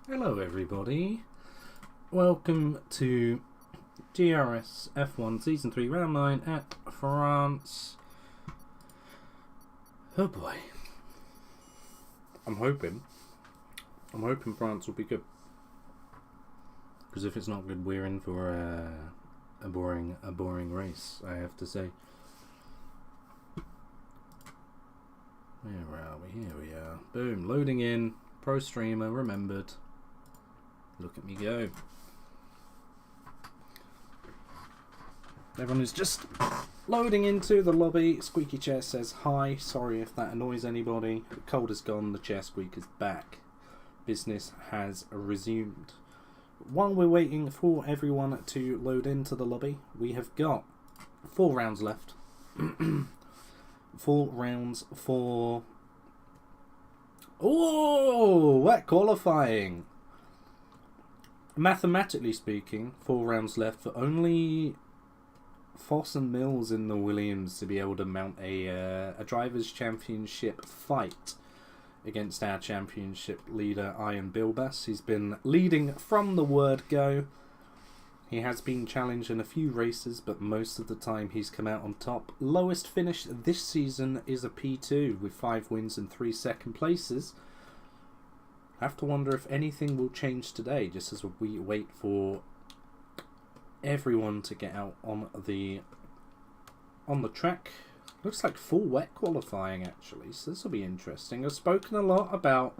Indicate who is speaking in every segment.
Speaker 1: Hello everybody, welcome to GRS F1 Season 3 Round 9 at France. Oh boy, I'm hoping France will be good, because if it's not good we're in for a boring race, I have to say. Where are we? Here we are. Boom, loading in, pro streamer remembered. Look at me go. Everyone is just loading into the lobby. Squeaky Chair says hi. Sorry if that annoys anybody. The cold is gone. The chair squeak is back. Business has resumed. While we're waiting for everyone to load into the lobby, we have got 4 rounds left. 4 rounds for... Oh, wet qualifying. Mathematically speaking, 4 rounds left for only Foss and Mills in the Williams to be able to mount a Drivers' Championship fight against our championship leader, Ian Bilbas. He's been leading from the word go. He has been challenged in a few races, but most of the time he's come out on top. Lowest finish this season is a P2 with 5 wins and 3 second places. I have to wonder if anything will change today, just as we wait for everyone to get out on the track. Looks like full wet qualifying actually, so this will be interesting. I've spoken a lot about,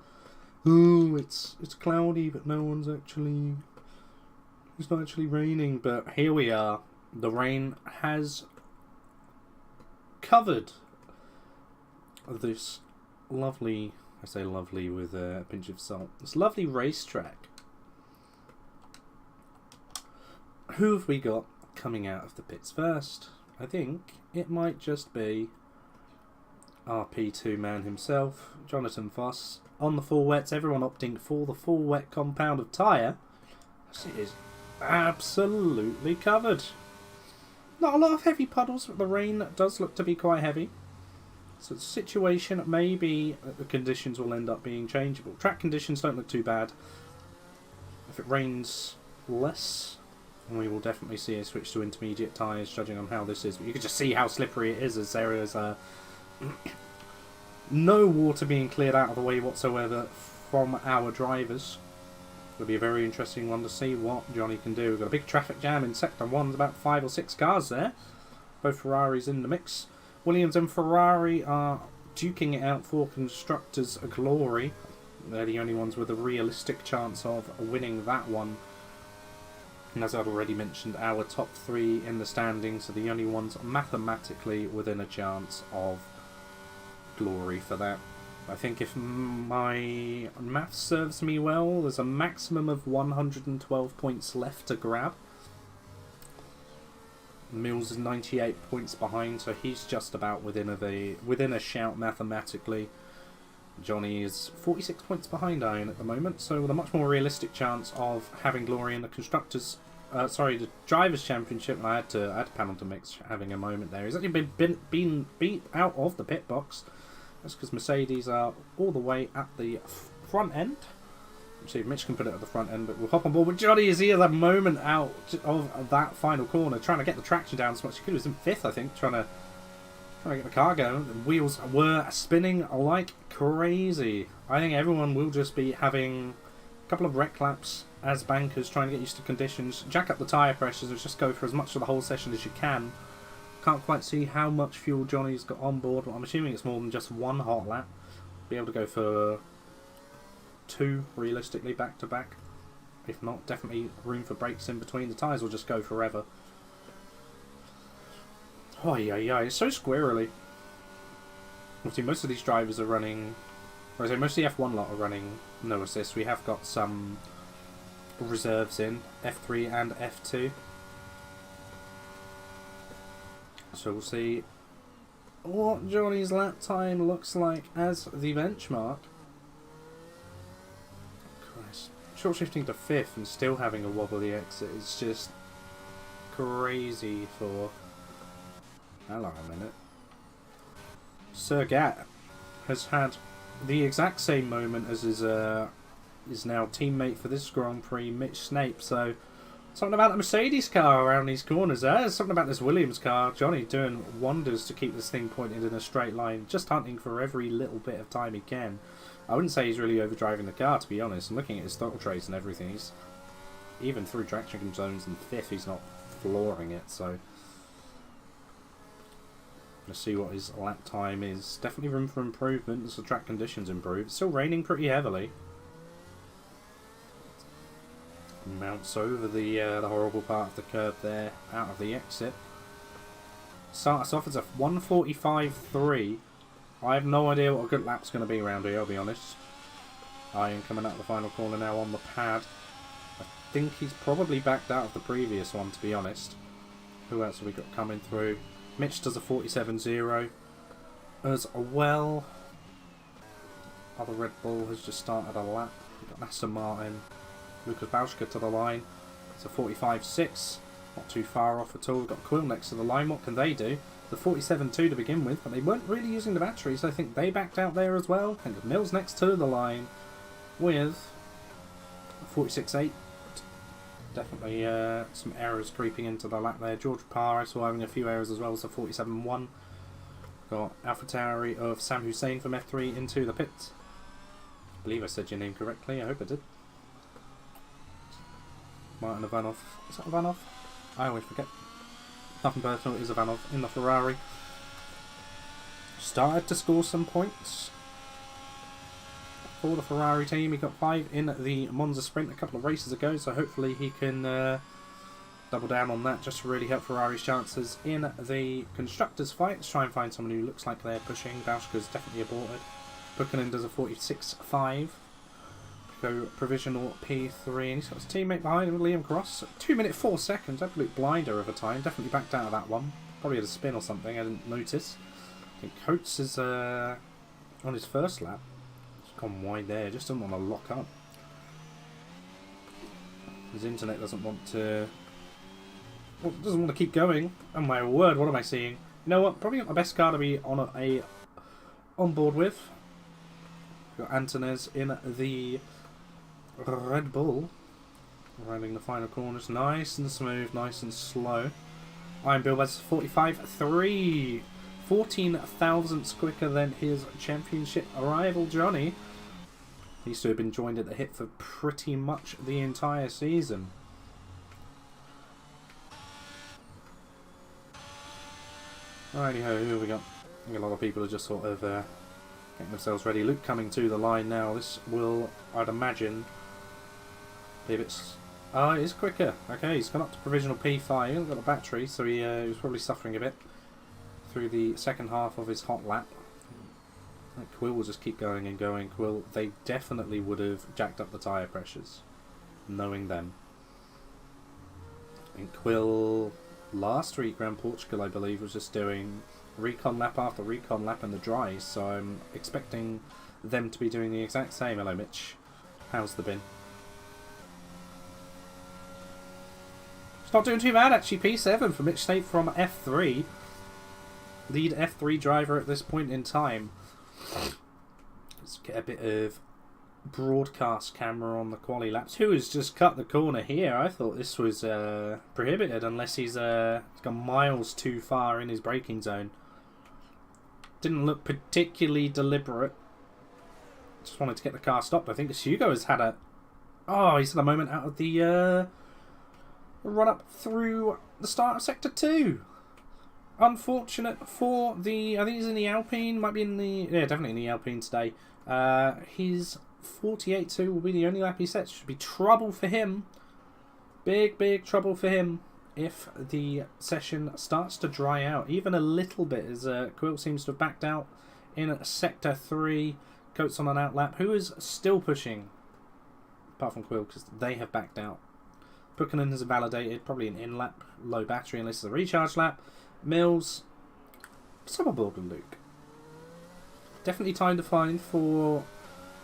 Speaker 1: oh, it's cloudy, but it's not actually raining. But here we are. The rain has covered this lovely, I say lovely with a pinch of salt, this lovely racetrack. Who have we got coming out of the pits first? I think it might just be our P2 man himself, Jonathan Foss. On the full wets, everyone opting for the full wet compound of tyre. It is absolutely covered. Not a lot of heavy puddles, but the rain does look to be quite heavy. So the situation may be that the conditions will end up being changeable. Track conditions don't look too bad. If it rains less, we will definitely see a switch to intermediate tyres, judging on how this is. But you can just see how slippery it is, as there is no water being cleared out of the way whatsoever from our drivers. It'll be a very interesting one to see what Johnny can do. We've got a big traffic jam in Sector 1. There's about 5 or 6 cars there. Both Ferraris in the mix. Williams and Ferrari are duking it out for Constructors' glory. They're the only ones with a realistic chance of winning that one. And as I've already mentioned, our top 3 in the standings are the only ones mathematically within a chance of glory for that. I think if my math serves me well, there's a maximum of 112 points left to grab. Mills is 98 points behind, so he's just about within a shout mathematically. Johnny is 46 points behind Iron at the moment, so with a much more realistic chance of having glory in the the Drivers' Championship. And I had to panel to mix having a moment there. He's actually been beat out of the pit box. That's because Mercedes are all the way at the front end. See if Mitch can put it at the front end, but we'll hop on board. But Johnny is here, that moment out of that final corner, trying to get the traction down as much as he could. He was in 5th, I think, trying to get the car going. The wheels were spinning like crazy. I think everyone will just be having a couple of rec laps as bankers, trying to get used to conditions, jack up the tyre pressures, and just go for as much of the whole session as you can. Can't quite see how much fuel Johnny's got on board, but I'm assuming it's more than just 1 hot lap. Be able to go for 2 realistically back to back. If not, definitely room for breaks in between. The tyres will just go forever. Oh yeah, it's so squirrely. Obviously, most of these drivers are running, or I say most of the F1 lot are running no assist. We have got some reserves in F3 and F2. So we'll see what Johnny's lap time looks like as the benchmark. Short shifting to 5th and still having a wobbly exit is just crazy for... Hold on a minute. Sir Gat has had the exact same moment as his is now teammate for this Grand Prix, Mitch Snape. So something about the Mercedes car around these corners there. Something about this Williams car. Johnny doing wonders to keep this thing pointed in a straight line. Just hunting for every little bit of time he can. I wouldn't say he's really overdriving the car, to be honest. I'm looking at his throttle trace and everything. He's, even through traction zones in 5th, he's not flooring it. So let's see what his lap time is. Definitely room for improvement as the track conditions improve. It's still raining pretty heavily. Mounts over the horrible part of the curb there, out of the exit. Start us off as a 1:45.3. I have no idea what a good lap's going to be around here, I'll be honest. I am coming out of the final corner now on the pad. I think he's probably backed out of the previous one, to be honest. Who else have we got coming through? Mitch does a 47.0 as well. Other Red Bull has just started a lap. We've got Aston Martin. Lucas Bauschka to the line. It's a 45.6. Not too far off at all. We've got Quill next to the line. What can they do? The 47.2 to begin with, but they weren't really using the batteries. I think they backed out there as well. And Mills next to the line with 46.8. Definitely some errors creeping into the lap there. George Parr, I saw having a few errors as well, so 47.1. Got AlphaTauri of Sam Hussein from F3 into the pit. I believe I said your name correctly. I hope I did. Martin Ivanov. Is that Ivanov? I always forget. Nothing personal, it is Ivanov in the Ferrari. Started to score some points for the Ferrari team. He got 5 in the Monza Sprint a couple of races ago, so hopefully he can double down on that just to really help Ferrari's chances in the Constructors' fight. Let's try and find someone who looks like they're pushing. Bauschka's definitely aborted. Buchanan does a 46.5. Go provisional P3, and he's got his teammate behind him, Liam Cross. 2 minutes 4 seconds, absolute blinder of a time. Definitely backed out of that one. Probably had a spin or something, I didn't notice. I think Coates is on his first lap. He's gone wide there, just doesn't want to lock up. His internet doesn't want to... Well, doesn't want to keep going. Oh my word, what am I seeing? You know what, probably not my best car to be on board with. We've got Antonez in the Red Bull, riding the final corners, nice and smooth, nice and slow. Iron Bill has 45.3, 14 thousandths quicker than his championship rival Johnny. He used to have been joined at the hip for pretty much the entire season. Alrighty ho, who have we got? I think a lot of people are just sort of getting themselves ready. Luke coming to the line now. This will, I'd imagine, be a bit... Oh, it is quicker. Okay, he's gone up to provisional P5. He hasn't got a battery, so he was probably suffering a bit through the second half of his hot lap. Quill will just keep going and going. Quill, they definitely would have jacked up the tyre pressures, knowing them. And Quill, last week around Portugal, I believe, was just doing recon lap after recon lap in the dry, so I'm expecting them to be doing the exact same. Hello, Mitch. How's the bin? It's not doing too bad, actually. P7 for Mitch Snape from F3. Lead F3 driver at this point in time. Let's get a bit of broadcast camera on the quali laps. Who has just cut the corner here? I thought this was prohibited unless he's gone miles too far in his braking zone. Didn't look particularly deliberate. Just wanted to get the car stopped. I think Hugo has had a... Oh, he's had a moment out of the run up through the start of Sector 2. Unfortunate for the... I think he's in the Alpine. Might be in the... Yeah, definitely in the Alpine today. His 48.2 will be the only lap he sets. Should be trouble for him. Big, big trouble for him if the session starts to dry out. Even a little bit, as Quill seems to have backed out in Sector 3. Coates on an out lap. Who is still pushing? Apart from Quill, because they have backed out. Buchanan has validated. Probably an in-lap. Low battery unless it's a recharge lap. Mills. Some aboard with Luke. Definitely time to find for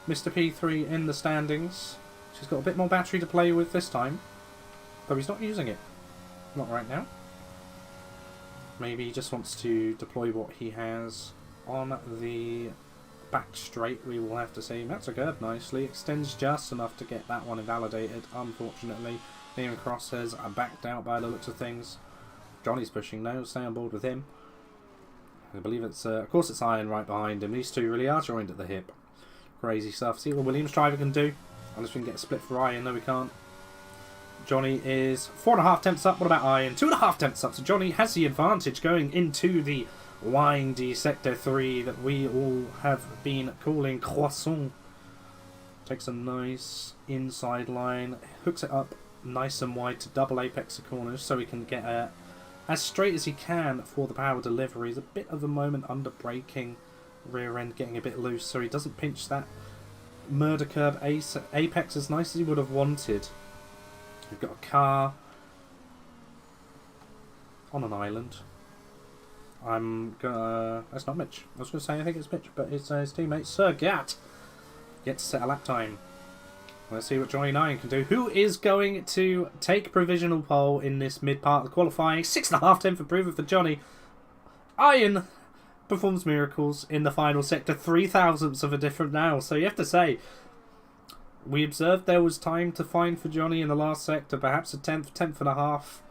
Speaker 1: Mr. P3 in the standings. She's got a bit more battery to play with this time. Though he's not using it. Not right now. Maybe he just wants to deploy what he has on the back straight, we will have to see. That's a curb nicely. Extends just enough to get that one invalidated, unfortunately. Liam Cross has backed out by the looks of things. Johnny's pushing now. Stay on board with him. I believe it's, of course it's Iron right behind him. These two really are joined at the hip. Crazy stuff. See what the Williams driver can do. Unless we can get a split for Iron. No, we can't. Johnny is 4.5 tenths up. What about Iron? 2.5 tenths up. So Johnny has the advantage going into the windy Sector 3 that we all have been calling Croissant. Takes a nice inside line. Hooks it up nice and wide to double apex the corners so he can get as straight as he can for the power delivery. He's a bit of a moment under braking. Rear end getting a bit loose so he doesn't pinch that murder curb apex as nice as he would have wanted. We've got a car on an island. That's not Mitch. I was going to say I think it's Mitch, but it's his teammate Sir Gat. Yet to set a lap time. Let's see what Johnny 9 can do. Who is going to take provisional pole in this mid part of the qualifying? 6.5 tenth improvement for Johnny. Iron performs miracles in the final sector. 0.003 of a difference now. So you have to say, we observed there was time to find for Johnny in the last sector. Perhaps a tenth and a half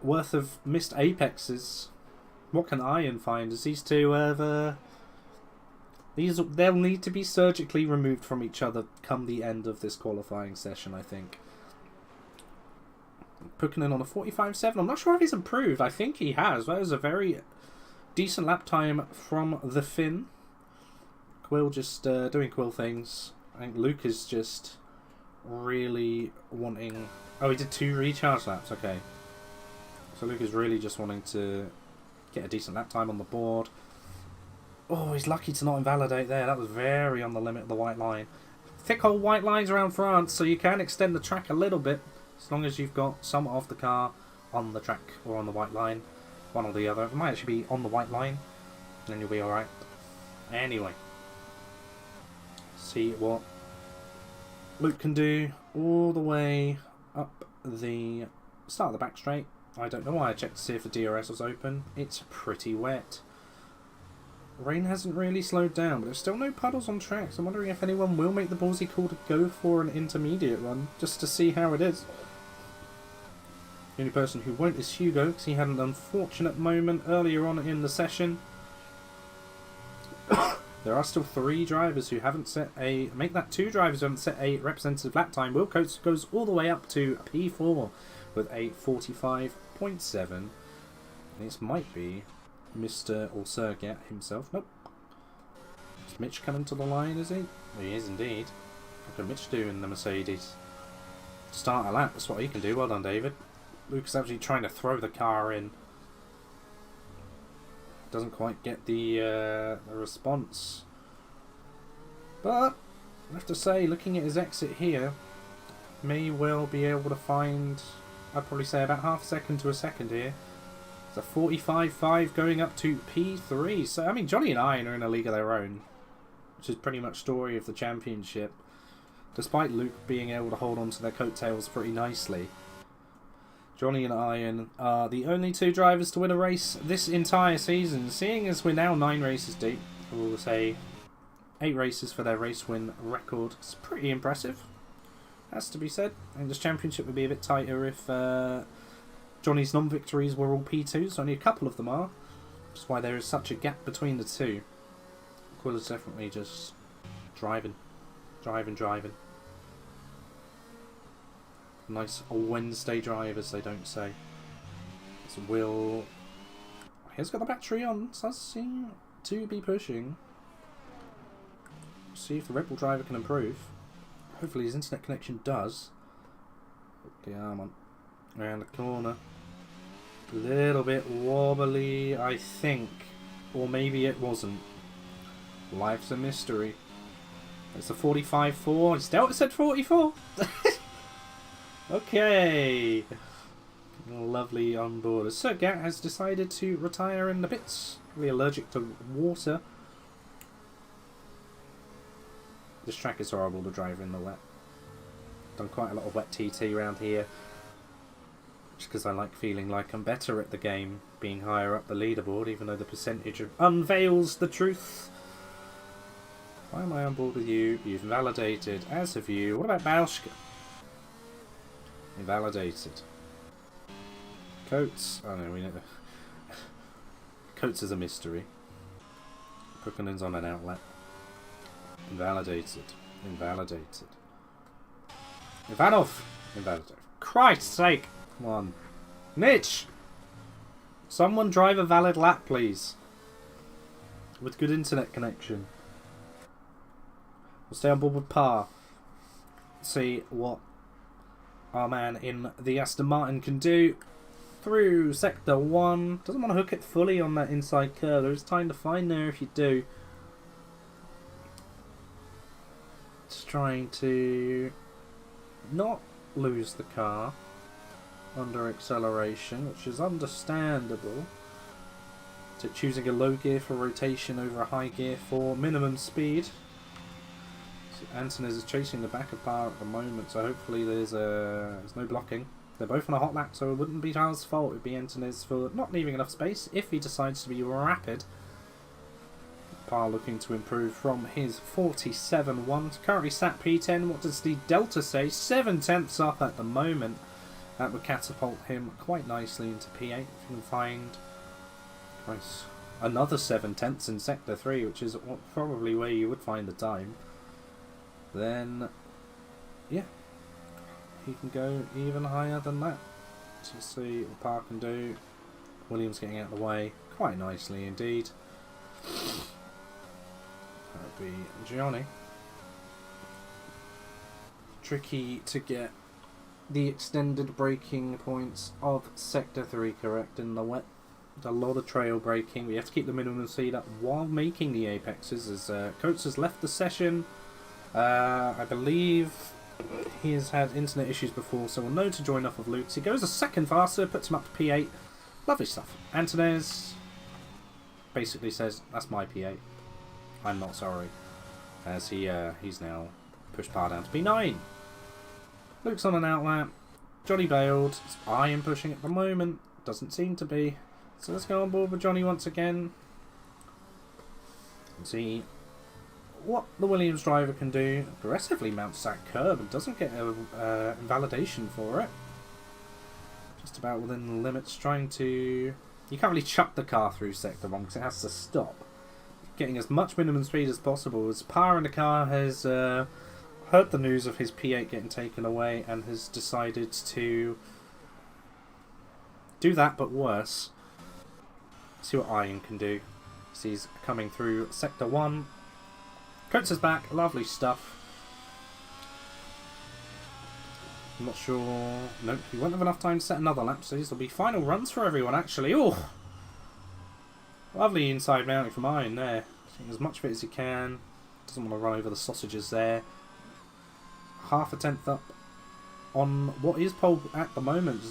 Speaker 1: worth of missed apexes. What can Iron find? As these two have... they'll need to be surgically removed from each other come the end of this qualifying session, I think. Pukkinen on a 45.7. I'm not sure if he's improved. I think he has. That was a very decent lap time from the Finn. Quill just doing Quill things. I think Luke is just really wanting... Oh, he did 2 recharge laps. Okay. So Luke is really just wanting to get a decent lap time on the board. Oh, he's lucky to not invalidate there. That was very on the limit of the white line. Thick old white lines around France, so you can extend the track a little bit, as long as you've got some of the car on the track or on the white line. One or the other. It might actually be on the white line, and then you'll be alright. Anyway. See what Luke can do all the way up the start of the back straight. I don't know why I checked to see if the DRS was open. It's pretty wet. Rain hasn't really slowed down, but there's still no puddles on tracks. I'm wondering if anyone will make the ballsy call to go for an intermediate run, just to see how it is. The only person who won't is Hugo, because he had an unfortunate moment earlier on in the session. There are still 3 drivers who haven't set a... Make that 2 drivers who haven't set a representative lap time. Will Coates goes all the way up to P4 with a 45.7. This might be Mr. or Sir Gat himself. Nope. Is Mitch coming to the line, is he? He is indeed. What can Mitch do in the Mercedes? Start a lap, that's what he can do. Well done, David. Luke's actually trying to throw the car in. Doesn't quite get the response. But, I have to say, looking at his exit here, may well be able to find, I'd probably say about half a second to a second here. It's a 45.5 going up to P3. So, I mean, Johnny and Iron are in a league of their own, which is pretty much story of the championship. Despite Luke being able to hold on to their coattails pretty nicely. Johnny and Iron are the only 2 drivers to win a race this entire season. Seeing as we're now 9 races deep, we'll say 8 races for their race win record. It's pretty impressive, has to be said. I think this championship would be a bit tighter if Johnny's non-victories were all P2s. Only a couple of them are. That's why there is such a gap between the 2. Quill is definitely just driving. Nice Wednesday drive, as they don't say. So Will... He's got the battery on, so does seem to be pushing. See if the Red Bull driver can improve. Hopefully his internet connection does. Put the arm on. Around the corner. A little bit wobbly, I think. Or maybe it wasn't. Life's a mystery. It's a 45.4. His Delta said 44. Okay. Lovely on board. Sir Gat has decided to retire in the pits. Really allergic to water. This track is horrible to drive in the wet. Done quite a lot of wet TT around here. Just because I like feeling like I'm better at the game, being higher up the leaderboard, even though the percentage unveils the truth. Why am I on board with you? You've validated, as have you. What about Bauschke? Invalidated. Coates. Oh no, we know. Coates is a mystery. Puckinen's on an outlet. Invalidated. Invalidated. Ivanov! Invalidated. Christ's sake! Come on. Mitch! Someone drive a valid lap, please. With good internet connection. We'll stay on board with Parr. See what our man in the Aston Martin can do. Through Sector 1. Doesn't want to hook it fully on that inside curve. There is time to find there if you do. Just trying to not lose the car under acceleration, which is understandable. So choosing a low gear for rotation over a high gear for minimum speed. So Antonis is chasing the back of Parr at the moment, so hopefully there's no blocking. They're both on a hot lap, so it wouldn't be Charles' fault. It would be Antonis for not leaving enough space if he decides to be rapid. Parr looking to improve from his 47.1. Currently sat P10. What does the Delta say? 7/10 up at the moment. That would catapult him quite nicely into P8. If you can find another 7/10 in Sector 3, which is probably where you would find the time, then yeah, he can go even higher than that. To see what Parr can do. Williams getting out of the way quite nicely indeed. That would be Gianni. Tricky to get the extended braking points of Sector 3 correct in the wet. A lot of trail braking. We have to keep the minimum speed up while making the apexes, as Coates has left the session. I believe he has had internet issues before, so we'll know to join off of Luke's. He goes a second faster, puts him up to P8. Lovely stuff. Antonis basically says, that's my P8. I'm not sorry. As he's now pushed Parr down to P9. Luke's on an outlap. Johnny bailed. I am pushing at the moment. Doesn't seem to be. So let's go on board with Johnny once again. And see what the Williams driver can do. Aggressively mounts that curb and doesn't get a invalidation for it. Just about within the limits, trying to... You can't really chuck the car through Sector 1 because it has to stop. Getting as much minimum speed as possible, as Parr in the car has heard the news of his P8 getting taken away and has decided to do that but worse. See what Ian can do. So he's coming through Sector 1. Coates is back. Lovely stuff. I'm not sure... Nope, he won't have enough time to set another lap, so these will be final runs for everyone, actually. Oh, lovely inside mounting from Ian there. Taking as much of it as he can. Doesn't want to run over the sausages there. Half a tenth up on what is pole at the moment.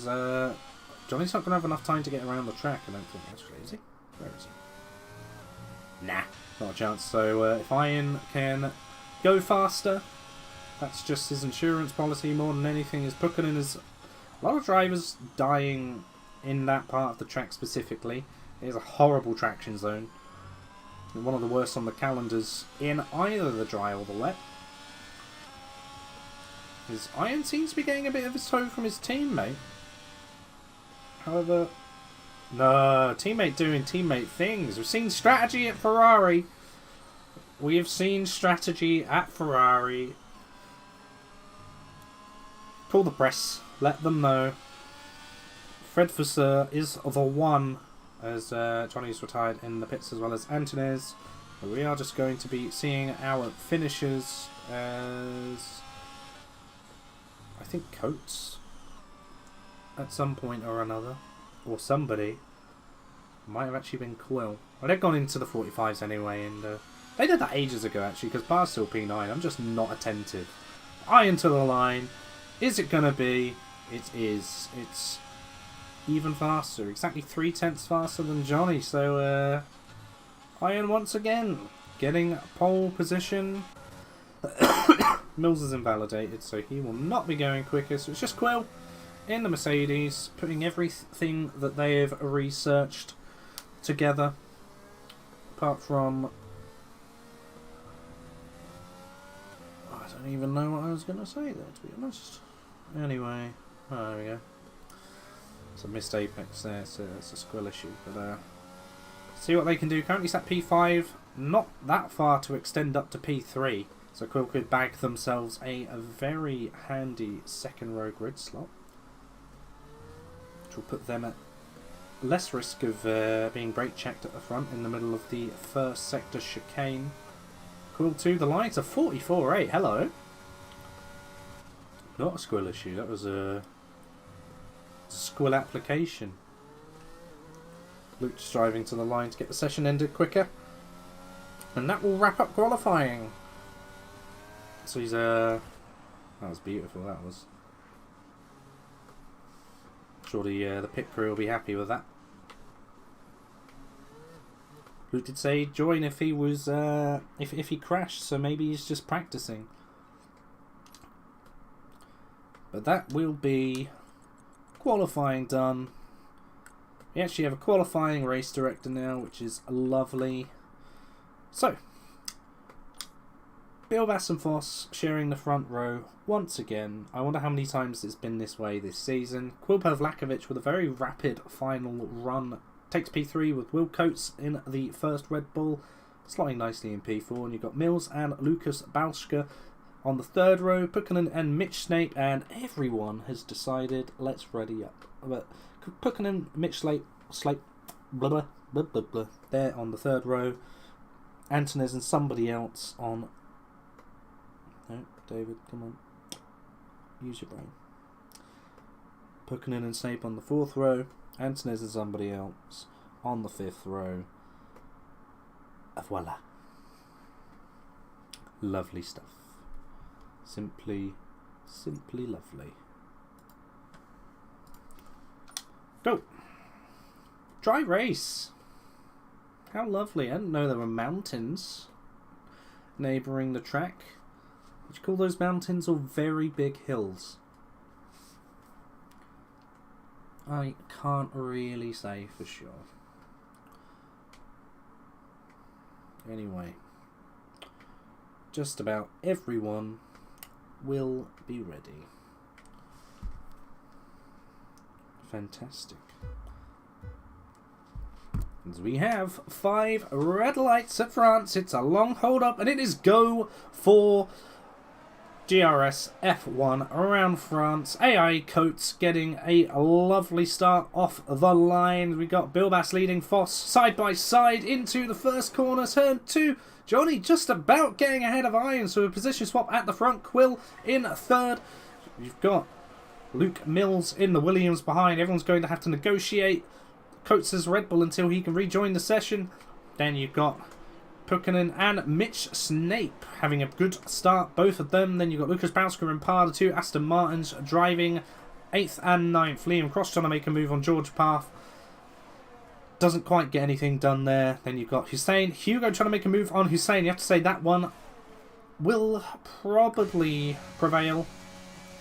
Speaker 1: Johnny's not going to have enough time to get around the track, I don't think, actually, is he? Where is he? Nah, not a chance. So if Ian can go faster, that's just his insurance policy more than anything. Is Puckinen is a lot of drivers dying in that part of the track specifically. It is a horrible traction zone. One of the worst on the calendars in either the dry or the wet. His Iron seems to be getting a bit of his toe from his teammate. However, no, teammate doing teammate things. We've seen strategy at Ferrari. We have seen strategy at Ferrari. Call the press. Let them know. Fred Vasseur is the one, as Johnny's retired in the pits as well as Antonis. We are just going to be seeing our finishers as... I think Coates at some point or another, or somebody. Might have actually been Quill. Well, they've gone into the 45s anyway, and they did that ages ago actually, because Parr's still P9. I'm just not attentive. Iron to the line. Is it going to be? It is. It's even faster. Exactly 3/10 faster than Johnny. So, Iron once again getting pole position. Mills is invalidated, so he will not be going quicker. So it's just Quill in the Mercedes, putting everything that they have researched together. Apart from don't even know what I was going to say there, to be honest. Anyway, there we go. It's a missed apex there, so it's a squill issue. But see what they can do. Currently sat P5, not that far to extend up to P3. So Quill could bag themselves a very handy second row grid slot, which will put them at less risk of being brake checked at the front in the middle of the first sector chicane. Quill 2, the lines are 44.8. Hello. Not a squill issue, that was a squill application. Luke just driving to the line to get the session ended quicker. And that will wrap up qualifying. So he's that was beautiful, that was. Surely the pit crew will be happy with that. Luke did say join if he was if he crashed, so maybe he's just practicing. But that will be qualifying done. We actually have a qualifying race director now, which is lovely. So, Bilbas and Foss sharing the front row once again. I wonder how many times it's been this way this season. Quill Pavlakovic with a very rapid final run takes P3 with Will Coates in the first Red Bull, slotting nicely in P4. And you've got Mills and Lucas Balska on the third row, Pukkanen and Mitch Snape, and everyone has decided, let's ready up. But Pukkanen, Mitch Snape, blah, blah, blah, blah, blah, there on the third row. Antones and somebody else on... No, David, come on. Use your brain. Pukkanen and Snape on the fourth row. Antones and somebody else on the fifth row. Voila. Lovely stuff. Simply lovely. Go! Dry race! How lovely. I didn't know there were mountains neighbouring the track. Would you call those mountains or very big hills? I can't really say for sure. Anyway, just about everyone will be ready. Fantastic. As we have 5 red lights at France. It's a long hold up and it is go for GRS F1 around France. AI Coates getting a lovely start off the line. We got Bilbas leading Foss side by side into the first corner. Turn 2. Johnny just about getting ahead of Iron, so a position swap at the front. Quill in third. You've got Luke Mills in the Williams behind. Everyone's going to have to negotiate Coates' Red Bull until he can rejoin the session. Then you've got Pukkanen and Mitch Snape having a good start, both of them. Then you've got Lucas Bowsker and Parr, the 2 Aston Martins, driving 8th and 9th. Liam Cross trying to make a move on George Path. Doesn't quite get anything done there. Then you've got Hussein. Hugo trying to make a move on Hussein. You have to say that one will probably prevail.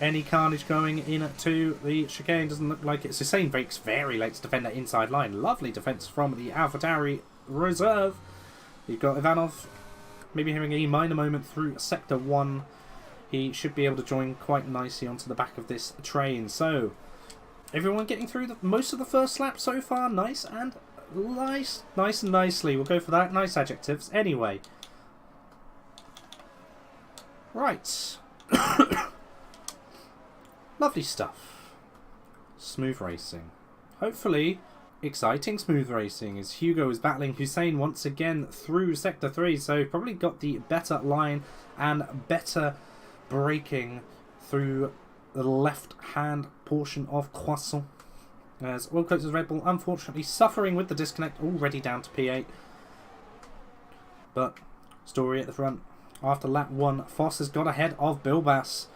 Speaker 1: Any carnage going into the chicane doesn't look like it. Hussein breaks very late to defend that inside line. Lovely defence from the AlphaTauri reserve. You've got Ivanov maybe having a minor moment through Sector 1. He should be able to join quite nicely onto the back of this train. So, everyone getting through most of the first lap so far. Nice and nicely. We'll go for that. Nice adjectives. Anyway. Right. Lovely stuff. Smooth racing. Hopefully, exciting smooth racing as Hugo is battling Hussein once again through Sector 3. So, probably got the better line and better braking through the left-hand portion of Croissant. As Will Coates' Red Bull unfortunately suffering with the disconnect, already down to P8. But, story at the front. After lap 1, Foss has got ahead of Bilbas.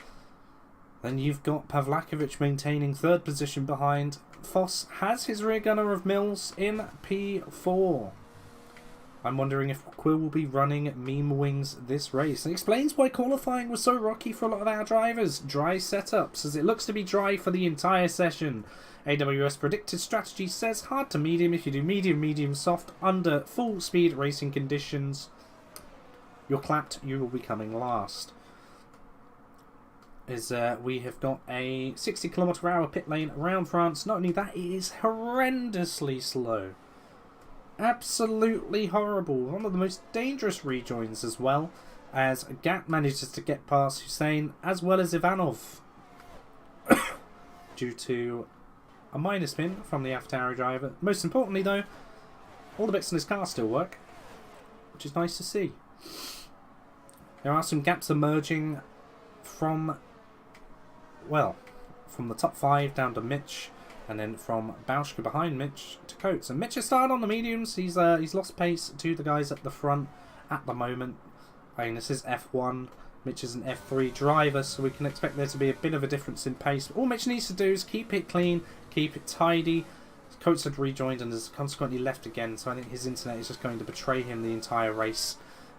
Speaker 1: Then you've got Pavlakovic maintaining third position behind. Foss has his rear gunner of Mills in P4. I'm wondering if Quill will be running meme wings this race. And explains why qualifying was so rocky for a lot of our drivers. Dry setups, as it looks to be dry for the entire session. AWS predicted strategy says hard to medium. If you do medium, medium, soft, under full speed racing conditions, you're clapped, you will be coming last. is we have got a 60 km/h pit lane around France. Not only that, it is horrendously slow. Absolutely horrible. One of the most dangerous rejoins as well, as Gat manages to get past Hussein as well as Ivanov due to a minor spin from the AlphaTauri driver. Most importantly though, all the bits in his car still work, which is nice to see. There are some gaps emerging from, well, from the top 5 down to Mitch, and then from Bauschke behind Mitch to Coates. And Mitch has started on the mediums. He's lost pace to the guys at the front at the moment. I mean, this is F1. Mitch is an F3 driver, so we can expect there to be a bit of a difference in pace. All Mitch needs to do is keep it clean, keep it tidy. Coates had rejoined and has consequently left again, so I think his internet is just going to betray him the entire race.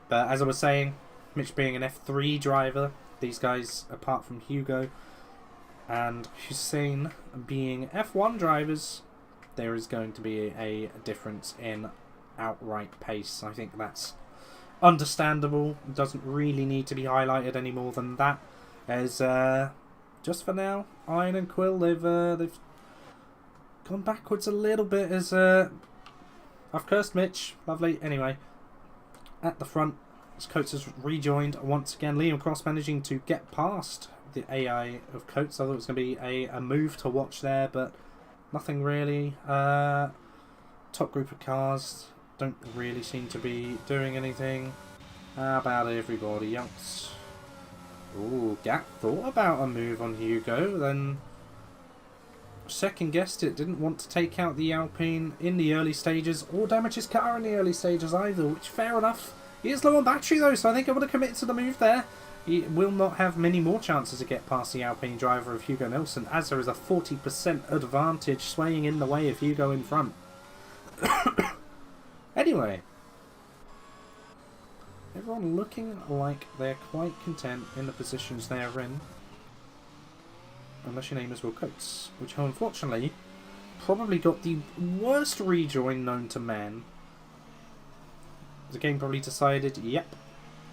Speaker 1: But as I was saying, Mitch being an F3 driver, these guys, apart from Hugo and Hussein being F1 drivers, there is going to be a difference in outright pace. I think that's understandable. It doesn't really need to be highlighted any more than that. As just for now, Iron and Quill, they've gone backwards a little bit. As I've cursed Mitch. Lovely. Anyway, at the front, as Coates has rejoined once again. Liam Cross managing to get past the AI of Coates. I thought it was going to be a move to watch there, but nothing really. Top group of cars don't really seem to be doing anything. How about everybody else? Ooh, Gat thought about a move on Hugo, then second guessed it, didn't want to take out the Alpine in the early stages or damage his car in the early stages either, which fair enough. He is low on battery though, so I think I would have committed to the move there. He will not have many more chances to get past the Alpine driver of Hugo Nilsson, as there is a 40% advantage swaying in the way of Hugo in front. Anyway, everyone looking like they're quite content in the positions they are in. Unless your name is Will Coates, which unfortunately probably got the worst rejoin known to man. The game probably decided, yep,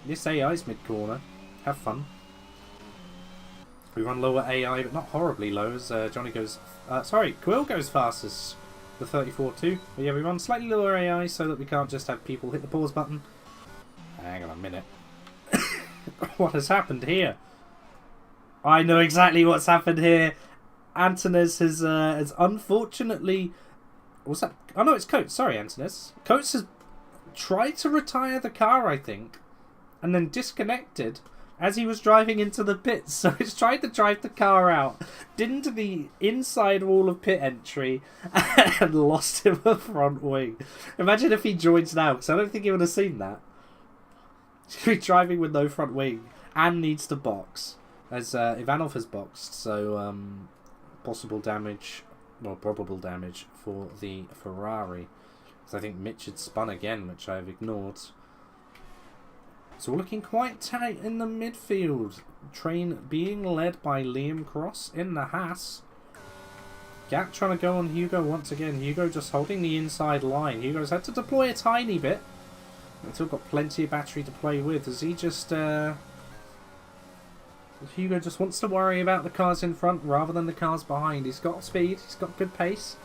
Speaker 1: this AI's mid-corner. Have fun. We run lower AI, but not horribly low, as Johnny goes... Quill goes fastest. The 34-2. But yeah, we run slightly lower AI so that we can't just have people hit the pause button. Hang on a minute. What has happened here? I know exactly what's happened here. Antunes has unfortunately... What's that? Oh no, it's Coates. Sorry, Antunes. Coates has tried to retire the car, I think, and then disconnected as he was driving into the pits. So he's tried to drive the car out, did into the inside wall of pit entry, and lost him a front wing. Imagine if he joins now, because I don't think he would have seen that. He's going to be driving with no front wing and needs to box, as Ivanov has boxed, so possible damage, well, probable damage for the Ferrari. Because I think Mitch had spun again, which I've ignored. So we're looking quite tight in the midfield. Train being led by Liam Cross in the Haas. Gat trying to go on Hugo once again. Hugo just holding the inside line. Hugo's had to deploy a tiny bit. But still got plenty of battery to play with. As he just... Hugo just wants to worry about the cars in front rather than the cars behind. He's got speed. He's got good pace.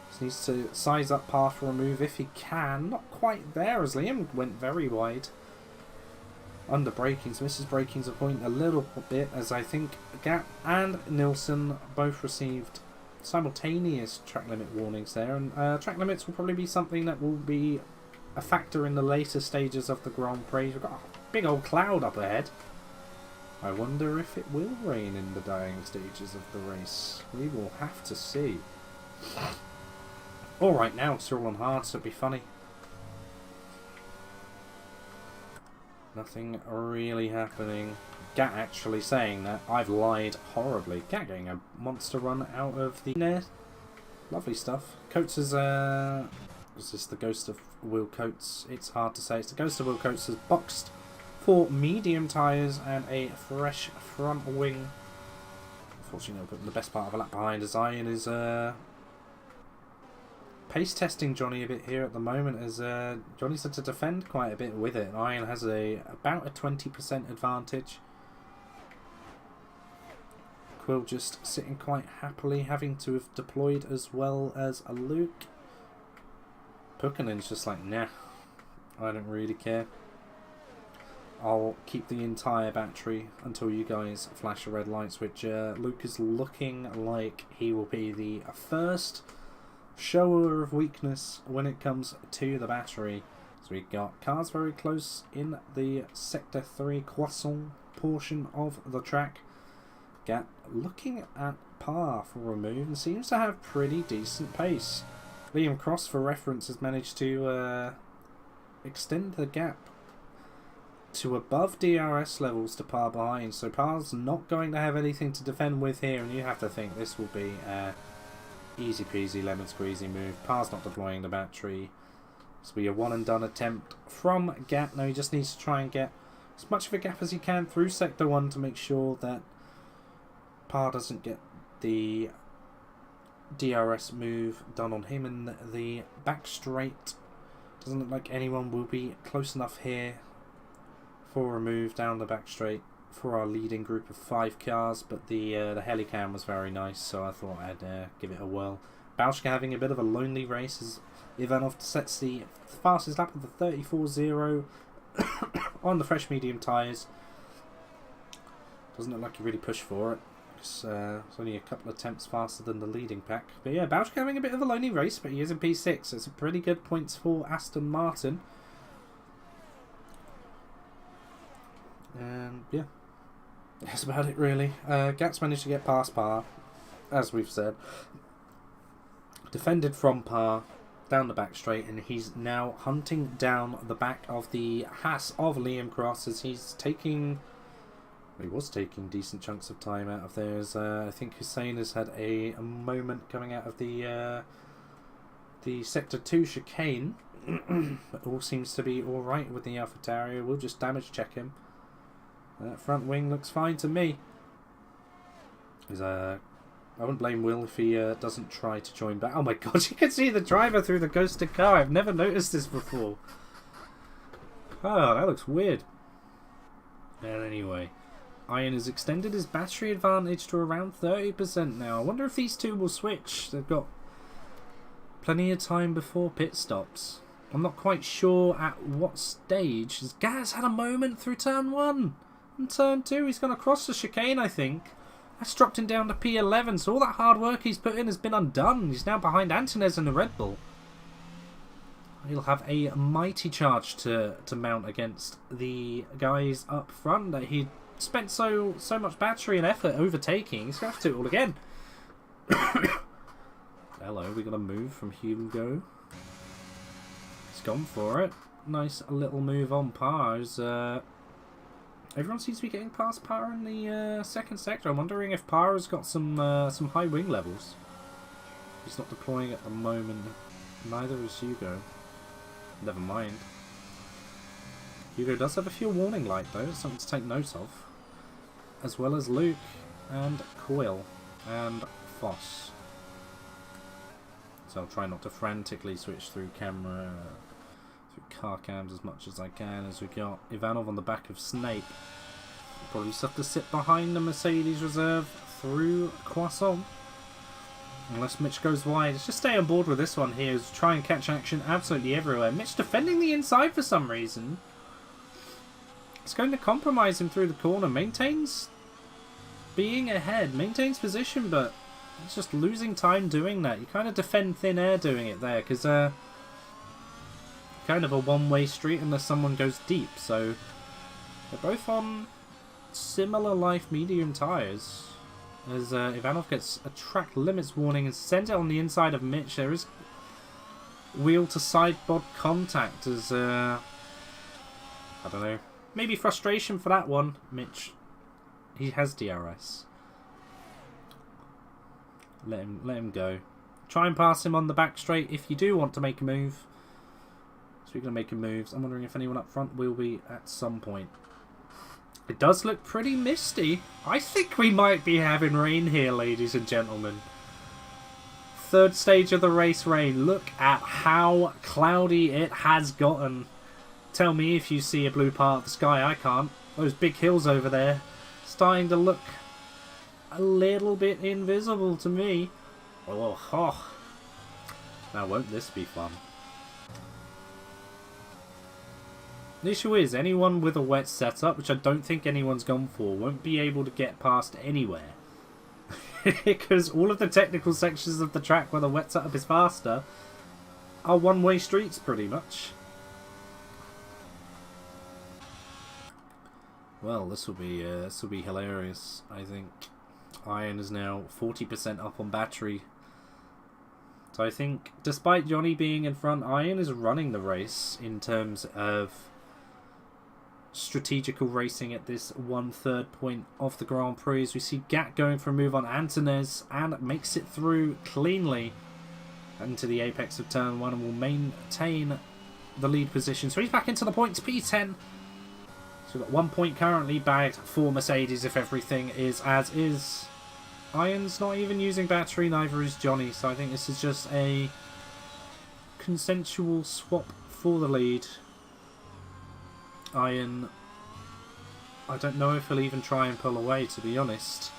Speaker 1: Just needs to size up path for a move if he can. Not quite there, as Liam went very wide. Under brakings, misses brakings a point a little bit, as I think Gat and Nilsson both received simultaneous track limit warnings there, and track limits will probably be something that will be a factor in the later stages of the Grand Prix. We've got a big old cloud up ahead. I wonder if it will rain in the dying stages of the race. We will have to see. Alright, now it's all on hard, so it'll be funny. Nothing really happening. Gat actually saying that I've lied horribly. Gat getting a monster run out of the net. Lovely stuff. Coates is is this the ghost of Will Coates? It's hard to say. It's the ghost of Will Coates has boxed for medium tyres and a fresh front wing. Unfortunately, the best part of a lap behind as Iron is pace testing Johnny a bit here at the moment, as Johnny's had to defend quite a bit with it. Iron has about a 20% advantage. Quill just sitting quite happily, having to have deployed as well as a Luke. Puckinen's just like, nah, I don't really care. I'll keep the entire battery until you guys flash the red lights, which Luke is looking like he will be the first shower of weakness when it comes to the battery. So we've got cars very close in the Sector 3 Croissant portion of the track. Gap looking at par for a move and seems to have pretty decent pace. Liam Cross, for reference, has managed to extend the gap to above DRS levels to par behind, so par's not going to have anything to defend with here, and you have to think this will be a easy peasy lemon squeezy move. Par's not deploying the battery. This will be a one and done attempt from Gap. Now he just needs to try and get as much of a gap as he can through Sector 1 to make sure that Par doesn't get the DRS move done on him in the back straight. Doesn't look like anyone will be close enough here for a move down the back straight for our leading group of 5 cars, but the helicam was very nice, so I thought I'd give it a whirl. Bauschka having a bit of a lonely race as Ivanov sets the fastest lap of the 34.0 on the fresh medium tyres. Doesn't look like he really pushed for it. It's only a couple of attempts faster than the leading pack. But yeah, Bauschka having a bit of a lonely race, but he is in P6, so it's a pretty good points for Aston Martin. And yeah, that's about it really. Gap's managed to get past Par, as we've said. Defended from Par, down the back straight, and he's now hunting down the back of the Haas of Liam Cross as he's taking... He was taking decent chunks of time out of theirs. I think Hussein has had a moment coming out of the Sector 2 chicane. But all seems to be alright with the AlphaTauri. We'll just damage check him. That front wing looks fine to me. I wouldn't blame Will if he doesn't try to join back. Oh my god, you can see the driver through the ghosted car. I've never noticed this before. Oh, that looks weird. And anyway, Iron has extended his battery advantage to around 30% now. I wonder if these two will switch. They've got plenty of time before pit stops. I'm not quite sure at what stage. Gaz had a moment through turn 1. And turn 2, he's going to cross the chicane, I think. That's dropped him down to P11, so all that hard work he's put in has been undone. He's now behind Antonez in the Red Bull. He'll have a mighty charge to mount against the guys up front that he spent so much battery and effort overtaking. He's going to have to do it all again. Hello, we got a move from Hugo. He's gone for it. Nice little move on Pars. Everyone seems to be getting past Par in the second sector. I'm wondering if Par has got some high wing levels. He's not deploying at the moment. Neither is Hugo. Never mind. Hugo does have a fuel warning light though, something to take note of. As well as Luke and Coyle and Foss. So I'll try not to frantically switch through camera, through car cams as much as I can, as we got Ivanov on the back of Snape. Probably just have to sit behind the Mercedes reserve through Croissant. Unless Mitch goes wide. Let's just stay on board with this one here. Try and catch action absolutely everywhere. Mitch defending the inside for some reason. It's going to compromise him through the corner. Maintains being ahead. Maintains position, but it's just losing time doing that. You kind of defend thin air doing it there, because kind of a one-way street unless someone goes deep. So they're both on similar life medium tyres. As Ivanov gets a track limits warning and sends it on the inside of Mitch. There is wheel to side bod contact as I don't know, maybe frustration for that one. Mitch, he has DRS. Let him go. Try and pass him on the back straight if you do want to make a move. Speaking of making moves, I'm wondering if anyone up front will be at some point. It does look pretty misty. I think we might be having rain here, ladies and gentlemen. Third stage of the race rain. Look at how cloudy it has gotten. Tell me if you see a blue part of the sky. I can't. Those big hills over there starting to look a little bit invisible to me. Oh. Now won't this be fun? The issue is, anyone with a wet setup, which I don't think anyone's gone for, won't be able to get past anywhere. Because all of the technical sections of the track where the wet setup is faster are one-way streets, pretty much. Well, this will be hilarious, I think. Iron is now 40% up on battery. So I think, despite Johnny being in front, Iron is running the race in terms of strategical racing at this 1/3 point of the Grand Prix. As we see Gat going for a move on Antonez and makes it through cleanly into the apex of turn 1 and will maintain the lead position. So he's back into the points, P10. So we've got 1 point currently bagged for Mercedes if everything is as is. Iron's not even using battery, neither is Johnny, so I think this is just a consensual swap for the lead. Iron, I don't know if he'll even try and pull away, to be honest.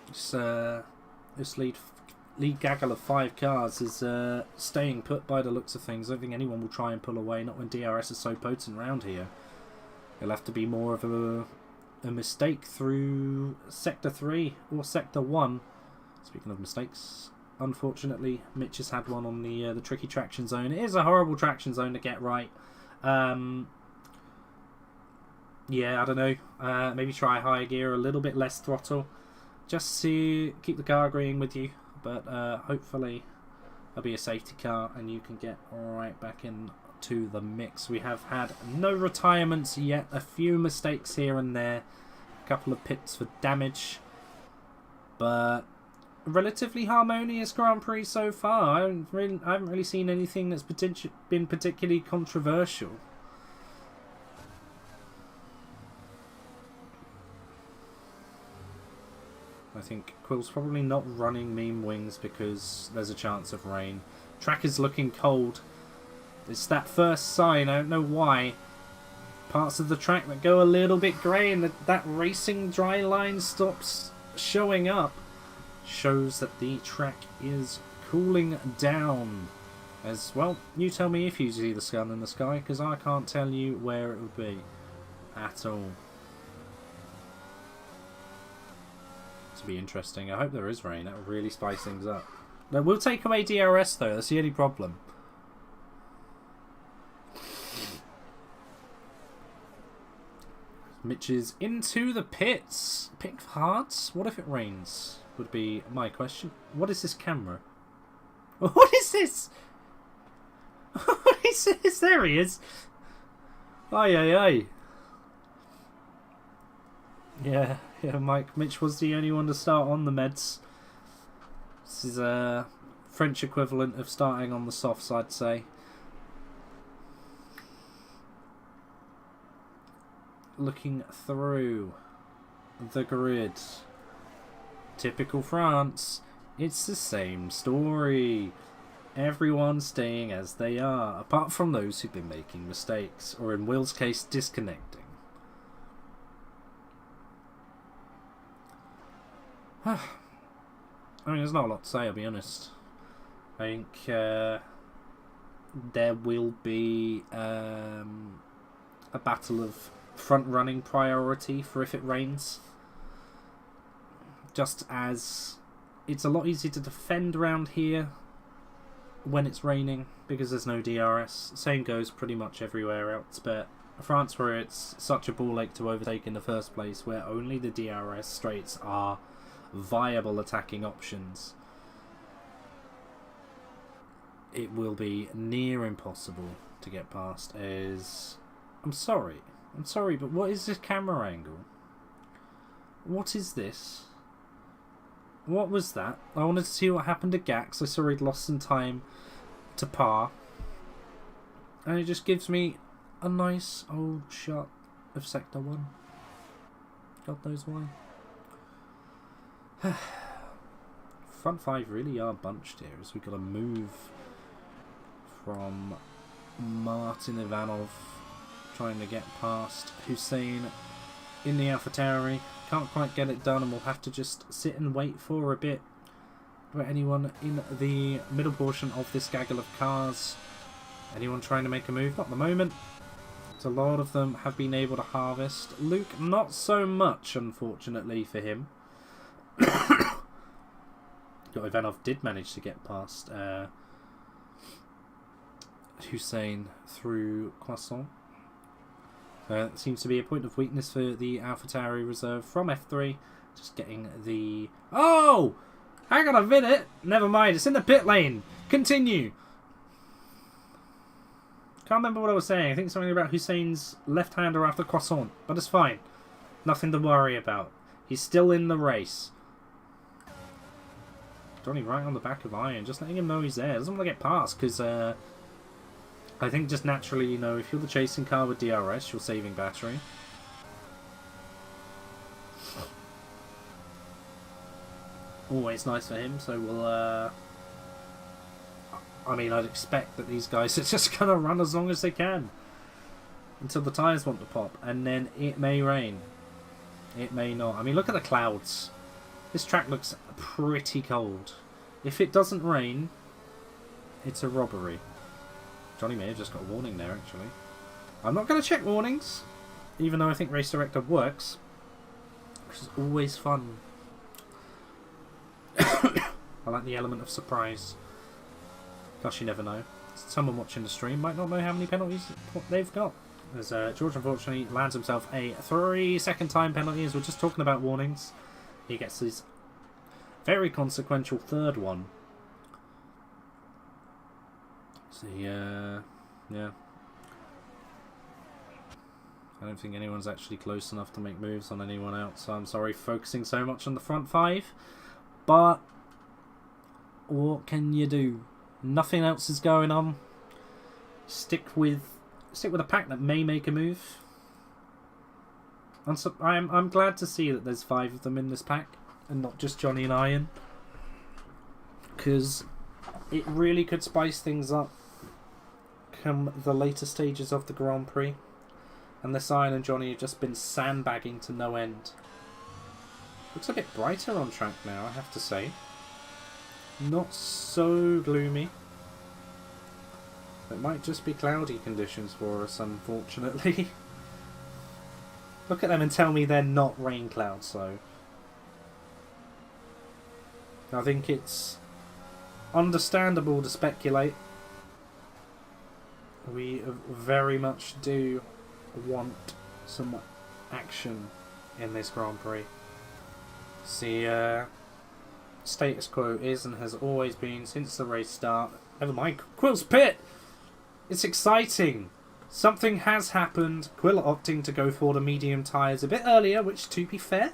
Speaker 1: This lead gaggle of 5 cars is staying put by the looks of things. I don't think anyone will try and pull away, not when DRS is so potent around here. It'll have to be more of a mistake through Sector 3 or Sector 1. Speaking of mistakes, unfortunately, Mitch has had one on the tricky traction zone. It is a horrible traction zone to get right. Yeah, I don't know. Maybe try higher gear, a little bit less throttle, just to keep the car agreeing with you. But hopefully, there'll be a safety car and you can get right back into the mix. We have had no retirements yet. A few mistakes here and there. A couple of pits for damage. But relatively harmonious Grand Prix so far. I haven't really seen anything that's been particularly controversial. I think Quill's probably not running meme wings because there's a chance of rain. Track is looking cold. It's that first sign, I don't know why. Parts of the track that go a little bit grey and that racing dry line stops showing up. Shows that the track is cooling down. As well, you tell me if you see the sun in the sky, because I can't tell you where it would be at all. To be interesting. I hope there is rain. That would really spice things up. That will take away DRS though. That's the only problem. Mitch is into the pits. Pick hearts. What if it rains? Would be my question. What is this camera? What is this? What is this? There he is. Aye. Yeah, Mike. Mitch was the only one to start on the meds. This is a French equivalent of starting on the softs, I'd say. Looking through the grid. Typical France. It's the same story. Everyone staying as they are, apart from those who've been making mistakes, or in Will's case, disconnecting. I mean, there's not a lot to say, I'll be honest. I think there will be a battle of front-running priority for if it rains. Just as it's a lot easier to defend around here when it's raining because there's no DRS. Same goes pretty much everywhere else, but France, where it's such a ball ache to overtake in the first place, where only the DRS straights are viable attacking options, it will be near impossible to get past. I'm sorry, but what is this camera angle? What is this? What was that? I wanted to see what happened to Gax. I saw he'd lost some time to par. And it just gives me a nice old shot of Sector 1. God knows why. Front 5 really are bunched here, as we've got to move from Martin Ivanov trying to get past Hussein in the AlphaTauri. Can't quite get it done, and we'll have to just sit and wait for a bit for anyone in the middle portion of this gaggle of cars. Anyone trying to make a move? Not at the moment. So a lot of them have been able to harvest. Luke, not so much, unfortunately, for him. Ivanov did manage to get past Hussein through Croissant. It seems to be a point of weakness for the AlphaTauri reserve from F3. Just getting the... Oh! Hang on a minute! Never mind, it's in the pit lane! Continue! Can't remember what I was saying. I think something about Hussein's left-hander after Croissant. But it's fine. Nothing to worry about. He's still in the race. Johnny right on the back of Iron. Just letting him know he's there. Doesn't want to get past because... I think just naturally, you know, if you're the chasing car with DRS, you're saving battery. Always nice for him, so we'll, I mean, I'd expect that these guys are just going to run as long as they can. Until the tyres want to pop, and then it may rain. It may not. I mean, look at the clouds. This track looks pretty cold. If it doesn't rain, it's a robbery. Johnny may have just got a warning there, actually. I'm not going to check warnings, even though I think Race Director works, which is always fun. I like the element of surprise. Gosh, you never know. Someone watching the stream might not know how many penalties they've got. As George, unfortunately, lands himself a 3-second time penalty, as we're just talking about warnings. He gets his very consequential third one. So, yeah. I don't think anyone's actually close enough to make moves on anyone else, so I'm sorry for focusing so much on the front five. But what can you do? Nothing else is going on. Stick with a pack that may make a move. I'm glad to see that there's 5 of them in this pack and not just Johnny and Iron, because it really could spice things up come the later stages of the Grand Prix. Unless Iron and Johnny have just been sandbagging to no end. Looks a bit brighter on track now, I have to say. Not so gloomy. It might just be cloudy conditions for us, unfortunately. Look at them and tell me they're not rain clouds, though. I think it's understandable to speculate. We very much do want some action in this Grand Prix. See, status quo is and has always been since the race start. Never mind, Quill's pit! It's exciting! Something has happened. Quill opting to go for the medium tyres a bit earlier, which, to be fair,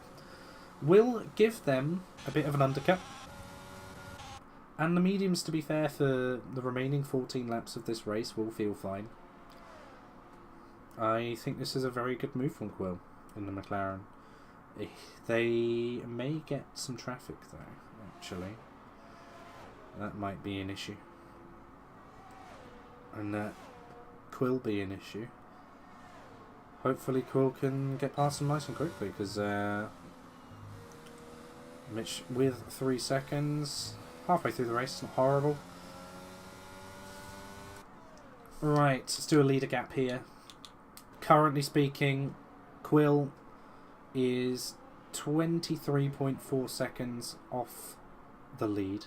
Speaker 1: will give them a bit of an undercut. And the mediums, to be fair, for the remaining 14 laps of this race will feel fine. I think this is a very good move from Quill in the McLaren. They may get some traffic, though, actually. That might be an issue. And that Quill be an issue. Hopefully Quill can get past them nice and quickly, because Mitch with 3 seconds... halfway through the race, it's not horrible. Right, let's do a leader gap here. Currently speaking, Quill is 23.4 seconds off the lead.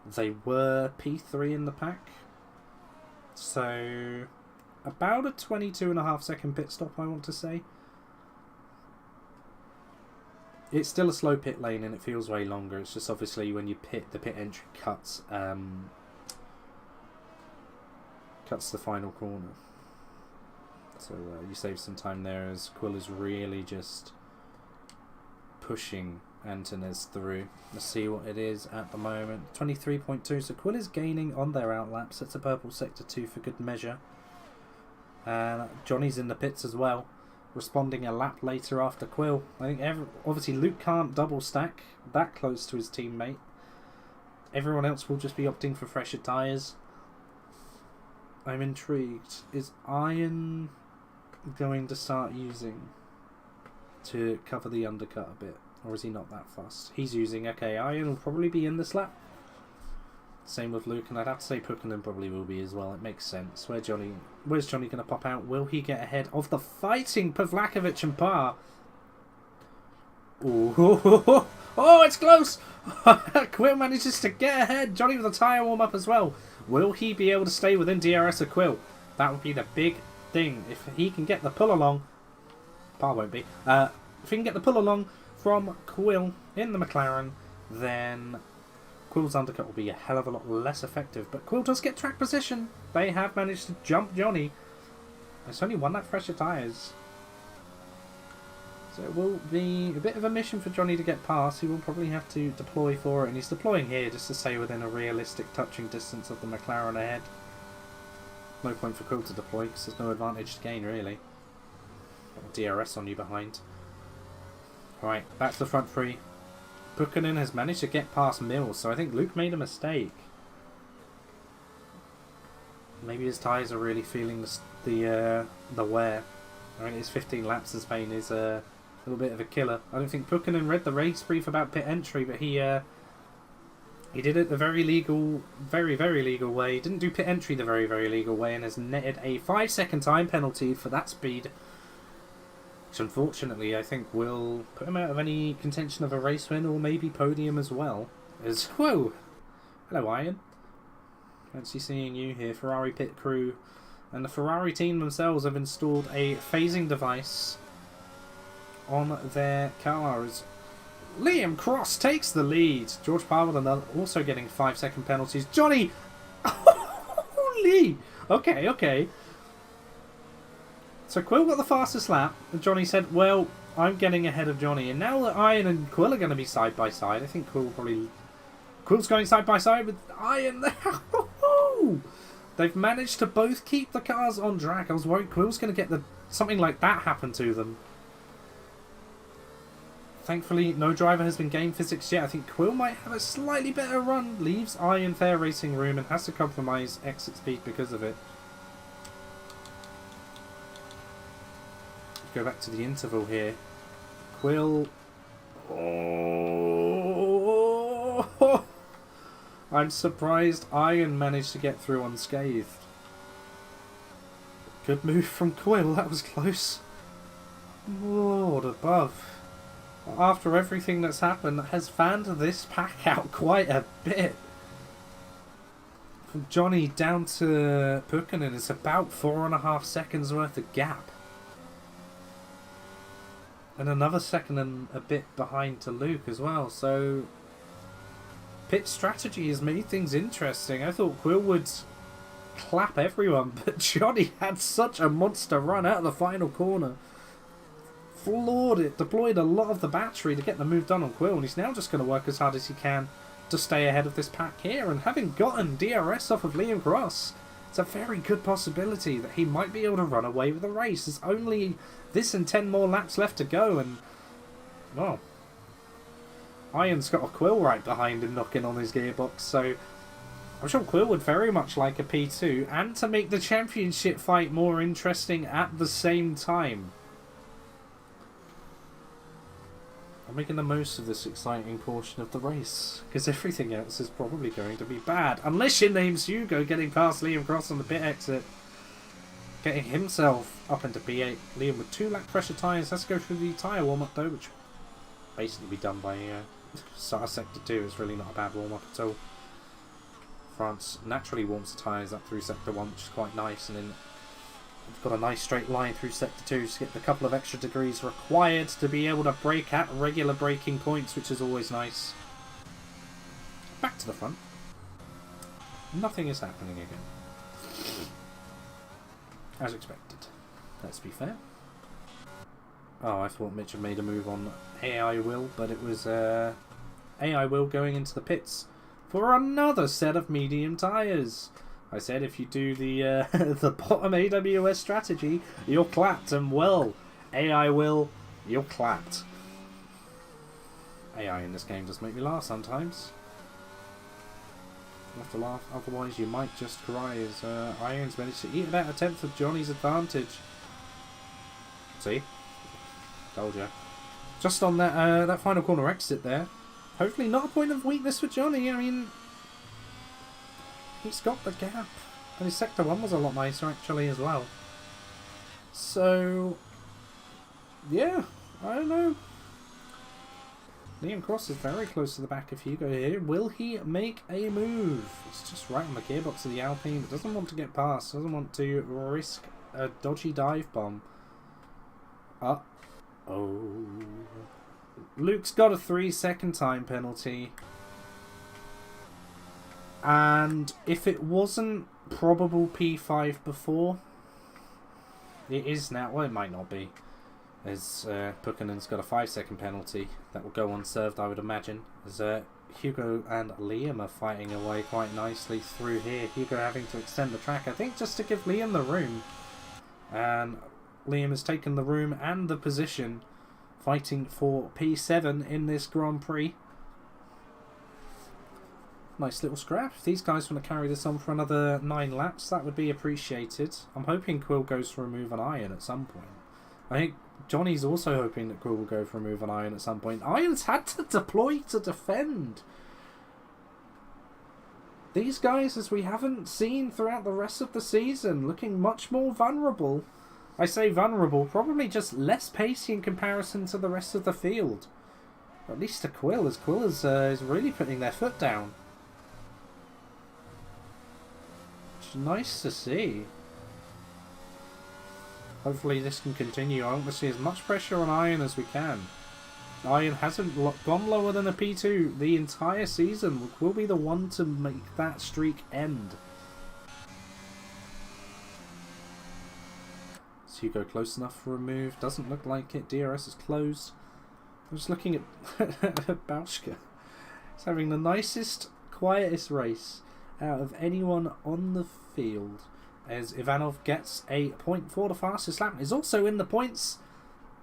Speaker 1: They were P3 in the pack. So, about a 22.5 second pit stop, I want to say. It's still a slow pit lane and it feels way longer. It's just obviously when you pit, the pit entry cuts the final corner. So you save some time there as Quill is really just pushing Antunes through. Let's see what it is at the moment. 23.2. So Quill is gaining on their outlaps. It's a purple sector 2 for good measure. And Johnny's in the pits as well, responding a lap later after Quill. I think obviously Luke can't double stack that close to his teammate. Everyone else will just be opting for fresher tyres. I'm intrigued. Is Iron going to start using to cover the undercut a bit? Or is he not that fussed? He's using, okay, Iron will probably be in this lap. Same with Luke, and I'd have to say Pukkinen probably will be as well. It makes sense. Where's Johnny going to pop out? Will he get ahead of the fighting Pavlakovic and Parr? Ooh, oh, it's close! Quill manages to get ahead. Johnny with a tyre warm-up as well. Will he be able to stay within DRS or Quill? That would be the big thing. If he can get the pull-along... Parr won't be. If he can get the pull-along from Quill in the McLaren, then Quill's undercut will be a hell of a lot less effective. But Quill does get track position. They have managed to jump Johnny. It's only one lap fresher tyres. So it will be a bit of a mission for Johnny to get past. He will probably have to deploy for it. And he's deploying here just to stay within a realistic touching distance of the McLaren ahead. No point for Quill to deploy because there's no advantage to gain really. Got DRS on you behind. Right, back to the front three. Pukkinen has managed to get past Mills, so I think Luke made a mistake. Maybe his tyres are really feeling the wear. I mean, his 15 laps of Spain is a little bit of a killer. I don't think Pukkinen read the race brief about pit entry, but he did it the very legal, very legal way. He didn't do pit entry the very legal way, and has netted a 5-second time penalty for that speed. Which unfortunately I think will put him out of any contention of a race win or maybe podium as well. Whoa! Hello Iron. Fancy seeing you here, Ferrari pit crew. And the Ferrari team themselves have installed a phasing device on their cars. Liam Cross takes the lead. George Parwell also getting 5-second penalties. Johnny! Holy! Okay. So Quill got the fastest lap, and Johnny said, well, I'm getting ahead of Johnny. And now that Iron and Quill are going to be side by side, I think Quill's going side by side with Iron. They've managed to both keep the cars on track. I was worried Quill's going to get something like that happen to them. Thankfully, no driver has been game physics yet. I think Quill might have a slightly better run. Leaves Iron fair racing room and has to compromise exit speed because of it. Go back to the interval here. Quill. Oh! I'm surprised Iron managed to get through unscathed. Good move from Quill. That was close. Lord above. After everything that's happened, has fanned this pack out quite a bit. From Johnny down to Pukkinen, it's about 4.5 seconds worth of gap. And another second and a bit behind to Luke as well. So pit strategy has made things interesting. I thought Quill would clap everyone, but Johnny had such a monster run out of the final corner. Floored it, deployed a lot of the battery to get the move done on Quill, and he's now just going to work as hard as he can to stay ahead of this pack here. And having gotten DRS off of Liam Cross, it's a very good possibility that he might be able to run away with the race. There's only this and 10 more laps left to go, and well, Iron's got a Quill right behind him knocking on his gearbox, so I'm sure Quill would very much like a P2, and to make the championship fight more interesting at the same time. I'm making the most of this exciting portion of the race, because everything else is probably going to be bad. Unless your name's Hugo getting past Liam Cross on the pit exit. Getting himself up into P8. Liam with 2 lap pressure tyres. Has to go through the tyre warm-up though, which will basically be done by start of Sector 2. It's really not a bad warm-up at all. France naturally warms the tyres up through Sector 1, which is quite nice, and then we've got a nice straight line through Sector 2 to get the couple of extra degrees required to be able to brake at regular braking points, which is always nice. Back to the front. Nothing is happening again. As expected. Let's be fair. Oh, I thought Mitch had made a move on AI Will, but it was AI Will going into the pits for another set of medium tyres. I said if you do the the bottom AWS strategy, you're clapped, and well, AI Will, you're clapped. AI in this game does make me laugh sometimes. You have to laugh, otherwise you might just cry as Iron's managed to eat about 1/10 of Johnny's advantage. See? Told you. Just on that that final corner exit there. Hopefully not a point of weakness for Johnny. I mean, he's got the gap. And his Sector 1 was a lot nicer actually as well. So, yeah, I don't know. Liam Cross is very close to the back of Hugo here. Will he make a move? It's just right on the gearbox of the Alpine, but doesn't want to get past. Doesn't want to risk a dodgy dive bomb. Oh. Luke's got a 3-second time penalty. And if it wasn't probable P5 before, it is now. Well, it might not be. As Pukkänen's got a 5-second penalty that will go unserved, I would imagine. As Hugo and Liam are fighting away quite nicely through here. Hugo having to extend the track, I think, just to give Liam the room. And Liam has taken the room and the position, fighting for P7 in this Grand Prix. Nice little scrap. If these guys want to carry this on for another 9 laps, that would be appreciated. I'm hoping Quill goes for a move on Iron at some point. I think Johnny's also hoping that Quill will go for a move on Iron at some point. Iron's had to deploy to defend. These guys, as we haven't seen throughout the rest of the season, looking much more vulnerable. I say vulnerable, probably just less pacey in comparison to the rest of the field. At least to Quill, as Quill is really putting their foot down. It's nice to see. Hopefully this can continue. I want to see as much pressure on Iron as we can. Iron hasn't gone lower than a P2 the entire season. Will be the one to make that streak end. Is Hugo close enough for a move? Doesn't look like it. DRS is closed. I'm just looking at Bauschka. He's having the nicest, quietest race out of anyone on the field. As Ivanov gets a point for the fastest lap. He's also in the points.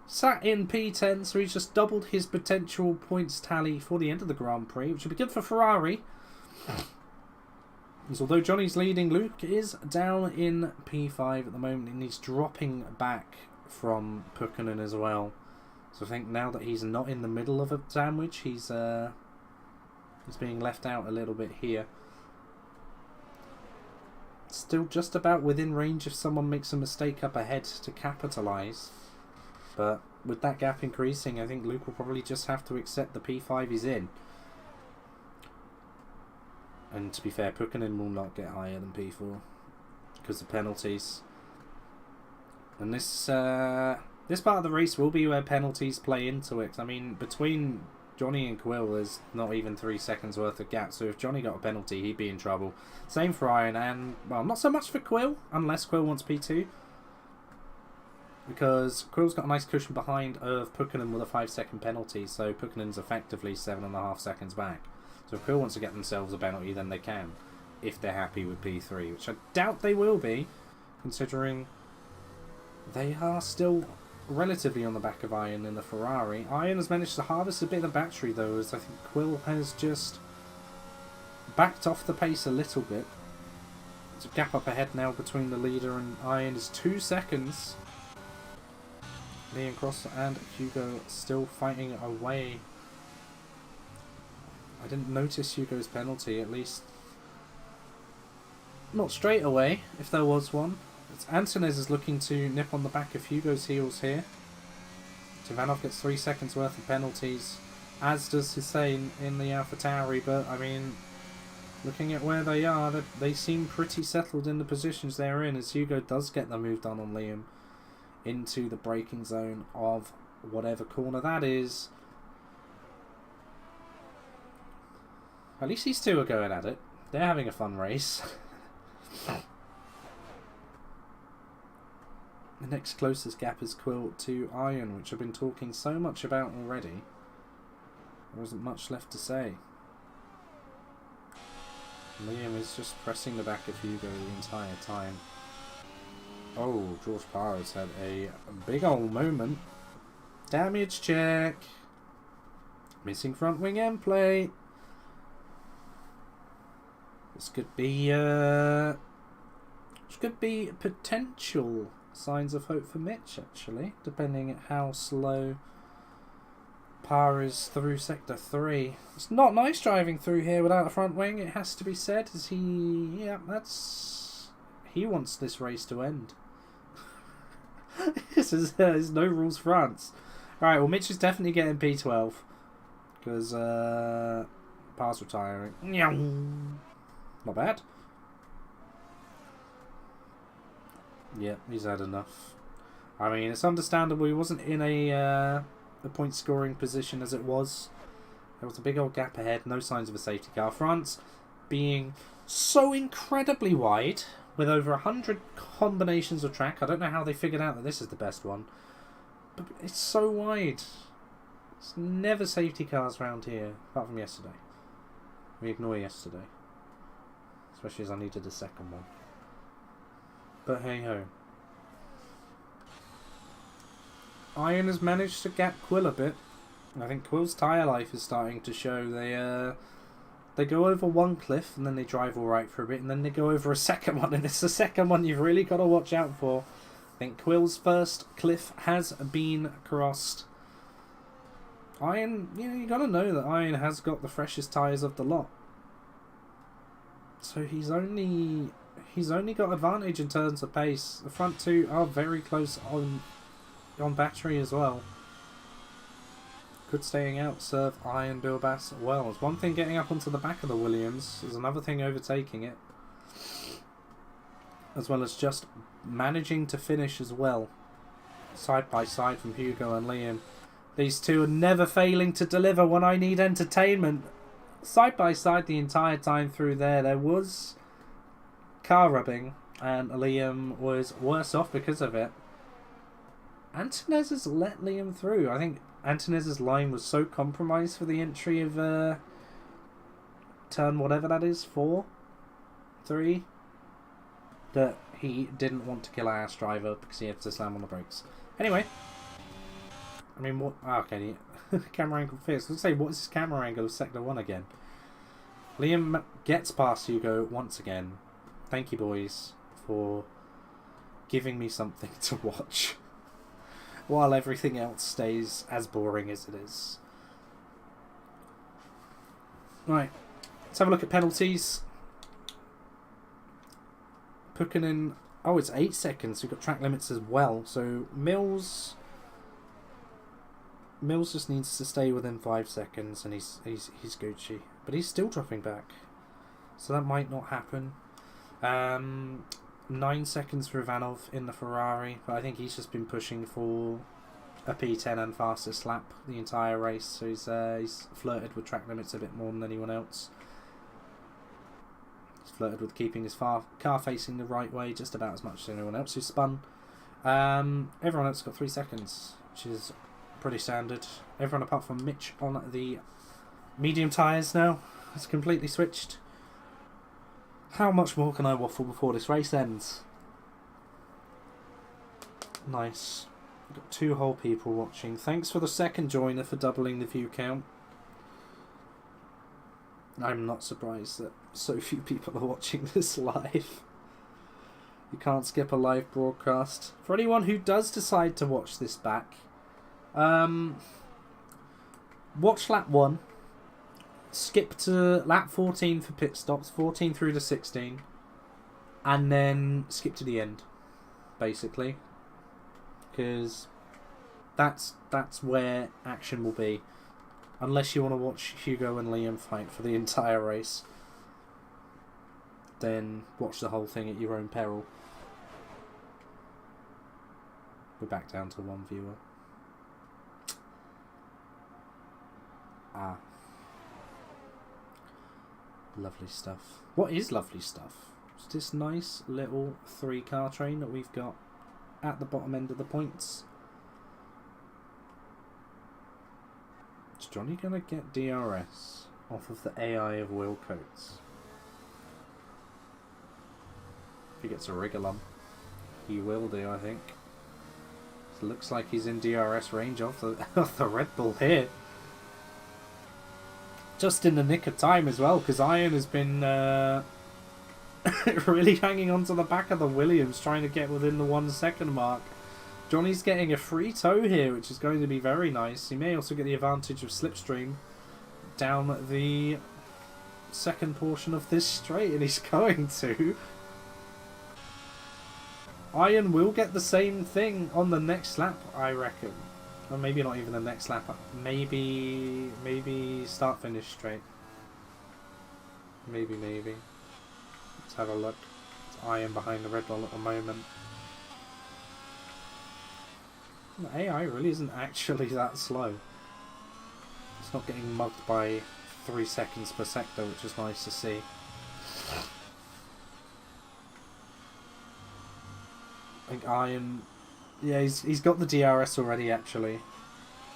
Speaker 1: Sat in P10, so he's just doubled his potential points tally for the end of the Grand Prix, which would be good for Ferrari. As although Johnny's leading, Luke is down in P5 at the moment, and he's dropping back from Pukkänen as well. So I think now that he's not in the middle of a sandwich, he's being left out a little bit here. Still just about within range if someone makes a mistake up ahead to capitalise. But with that gap increasing, I think Luke will probably just have to accept the P5 he's in. And to be fair, Pukkänen will not get higher than P4 because of penalties. And this part of the race will be where penalties play into it. I mean, between Johnny and Quill, there's not even 3 seconds worth of gap, so if Johnny got a penalty, he'd be in trouble. Same for Iron, and, well, not so much for Quill, unless Quill wants P2. Because Quill's got a nice cushion behind of Pukkänen with a 5-second penalty, so Pukkänen's effectively 7.5 seconds back. So if Quill wants to get themselves a penalty, then they can, if they're happy with P3, which I doubt they will be, considering they are still relatively on the back of Iron in the Ferrari. Iron has managed to harvest a bit of battery though, as I think Quill has just backed off the pace a little bit. There's a gap up ahead now between the leader and Iron is 2 seconds. Liam Cross and Hugo still fighting away. I didn't notice Hugo's penalty, at least not straight away, if there was one. Antonez is looking to nip on the back of Hugo's heels here. Ivanov gets 3 seconds worth of penalties, as does Hussein in the AlphaTauri, but I mean, looking at where they are, they seem pretty settled in the positions they're in, as Hugo does get the move done on Liam into the braking zone of whatever corner that is. At least these two are going at it. They're having a fun race. The next closest gap is Quill to Iron, which I've been talking so much about already. There isn't much left to say. Liam is just pressing the back of Hugo the entire time. Oh, George Parr's had a big old moment. Damage check. Missing front wing end plate. This could be potential signs of hope for Mitch, actually, depending at how slow Parr is through Sector 3. It's not nice driving through here without a front wing, it has to be said. He wants this race to end. This is there's no rules France. Alright, well, Mitch is definitely getting P12. Because, Parr's retiring. Not bad. Yeah, he's had enough. I mean, it's understandable he wasn't in a point scoring position as it was. There was a big old gap ahead, no signs of a safety car. France being so incredibly wide, with over 100 combinations of track. I don't know how they figured out that this is the best one. But it's so wide. There's never safety cars around here, apart from yesterday. We ignore yesterday. Especially as I needed a second one. But hey ho. Iron has managed to gap Quill a bit. I think Quill's tyre life is starting to show. They go over one cliff and then they drive alright for a bit and then they go over a second one, and it's the second one you've really got to watch out for. I think Quill's first cliff has been crossed. Iron, you got to know that Iron has got the freshest tyres of the lot. So he's only got advantage in terms of pace. The front two are very close on battery as well. Good staying out, serve Iron Bilbas well. It's one thing getting up onto the back of the Williams, there's another thing overtaking it. As well as just managing to finish as well. Side by side from Hugo and Liam. These two are never failing to deliver when I need entertainment. Side by side the entire time through there was car rubbing, and Liam was worse off because of it. Antonez has let Liam through. I think Antonez's line was so compromised for the entry of turn whatever that is, 4, 3, that he didn't want to kill our ass driver because he had to slam on the brakes. Anyway, I mean, what? Oh, okay, camera angle fierce. Let's say, what is this camera angle of Sector 1 again? Liam gets past Hugo once again. Thank you, boys, for giving me something to watch. While everything else stays as boring as it is. Right, let's have a look at penalties. Pukkinen, oh, it's 8 seconds. We've got track limits as well. So Mills just needs to stay within 5 seconds, and he's Gucci. But he's still dropping back, so that might not happen. 9 seconds for Ivanov in the Ferrari, but I think he's just been pushing for a P10 and fastest lap the entire race, so he's flirted with track limits a bit more than anyone else. He's flirted with keeping his car facing the right way just about as much as anyone else who's spun. Everyone else got 3 seconds, which is pretty standard. Everyone apart from Mitch on the medium tyres now has completely switched. How much more can I waffle before this race ends? Nice. We've got 2 whole people watching. Thanks for the second joiner for doubling the view count. I'm not surprised that so few people are watching this live. You can't skip a live broadcast. For anyone who does decide to watch this back, watch lap 1. Skip to lap 14 for pit stops, 14 through to 16, and then skip to the end, basically, because that's where action will be, unless you want to watch Hugo and Liam fight for the entire race. Then watch the whole thing at your own peril. We're back down to 1 viewer. Lovely stuff. What is lovely stuff? It's this nice little 3-car train that we've got at the bottom end of the points. Is Johnny going to get DRS off of the AI of Will Coates? If he gets a wriggle-um, he will do, I think. It looks like he's in DRS range off the Red Bull here. Just in the nick of time as well, because Iron has been Really hanging on to the back of the Williams, trying to get within the 1 second mark. Johnny's getting a free toe here, which is going to be very nice. He may also get the advantage of slipstream down the second portion of this straight, and he's going to. Iron will get the same thing on the next lap, I reckon. Or maybe not even the next lap. Maybe start finish straight. Maybe. Let's have a look. It's Iron behind the red ball at the moment. The AI really isn't actually that slow. It's not getting mugged by 3 seconds per sector, which is nice to see. I think Iron... Yeah, he's got the DRS already, actually.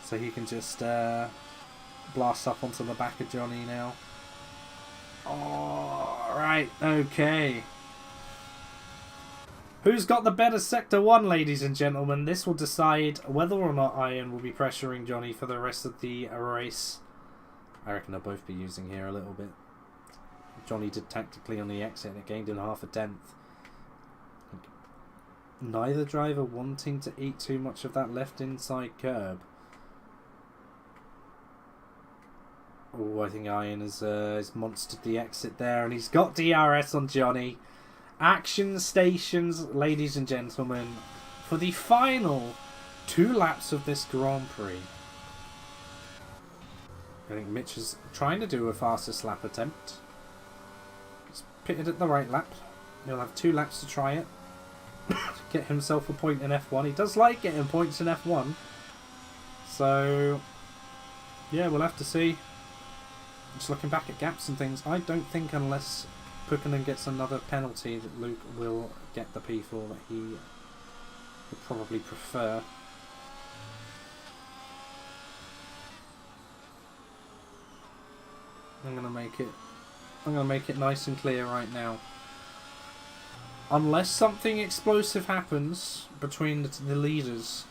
Speaker 1: So he can just blast up onto the back of Johnny now. Oh, right, okay. Who's got the better Sector 1, ladies and gentlemen? This will decide whether or not Iron will be pressuring Johnny for the rest of the race. I reckon they'll both be using here a little bit. Johnny did tactically on the exit and it gained in half a tenth. Neither driver wanting to eat too much of that left inside curb. Oh, I think Iron has monstered the exit there, and he's got DRS on Johnny. Action stations, ladies and gentlemen, for the final 2 laps of this Grand Prix. I think Mitch is trying to do a fastest lap attempt. He's pitted at the right lap. He'll have 2 laps to try it. Get himself a point in F1. He does like getting points in F1. So, yeah, we'll have to see. Just looking back at gaps and things, I don't think unless Pukkinen gets another penalty that Luke will get the P4 that he would probably prefer. I'm gonna make it nice and clear right now. Unless something explosive happens between the leaders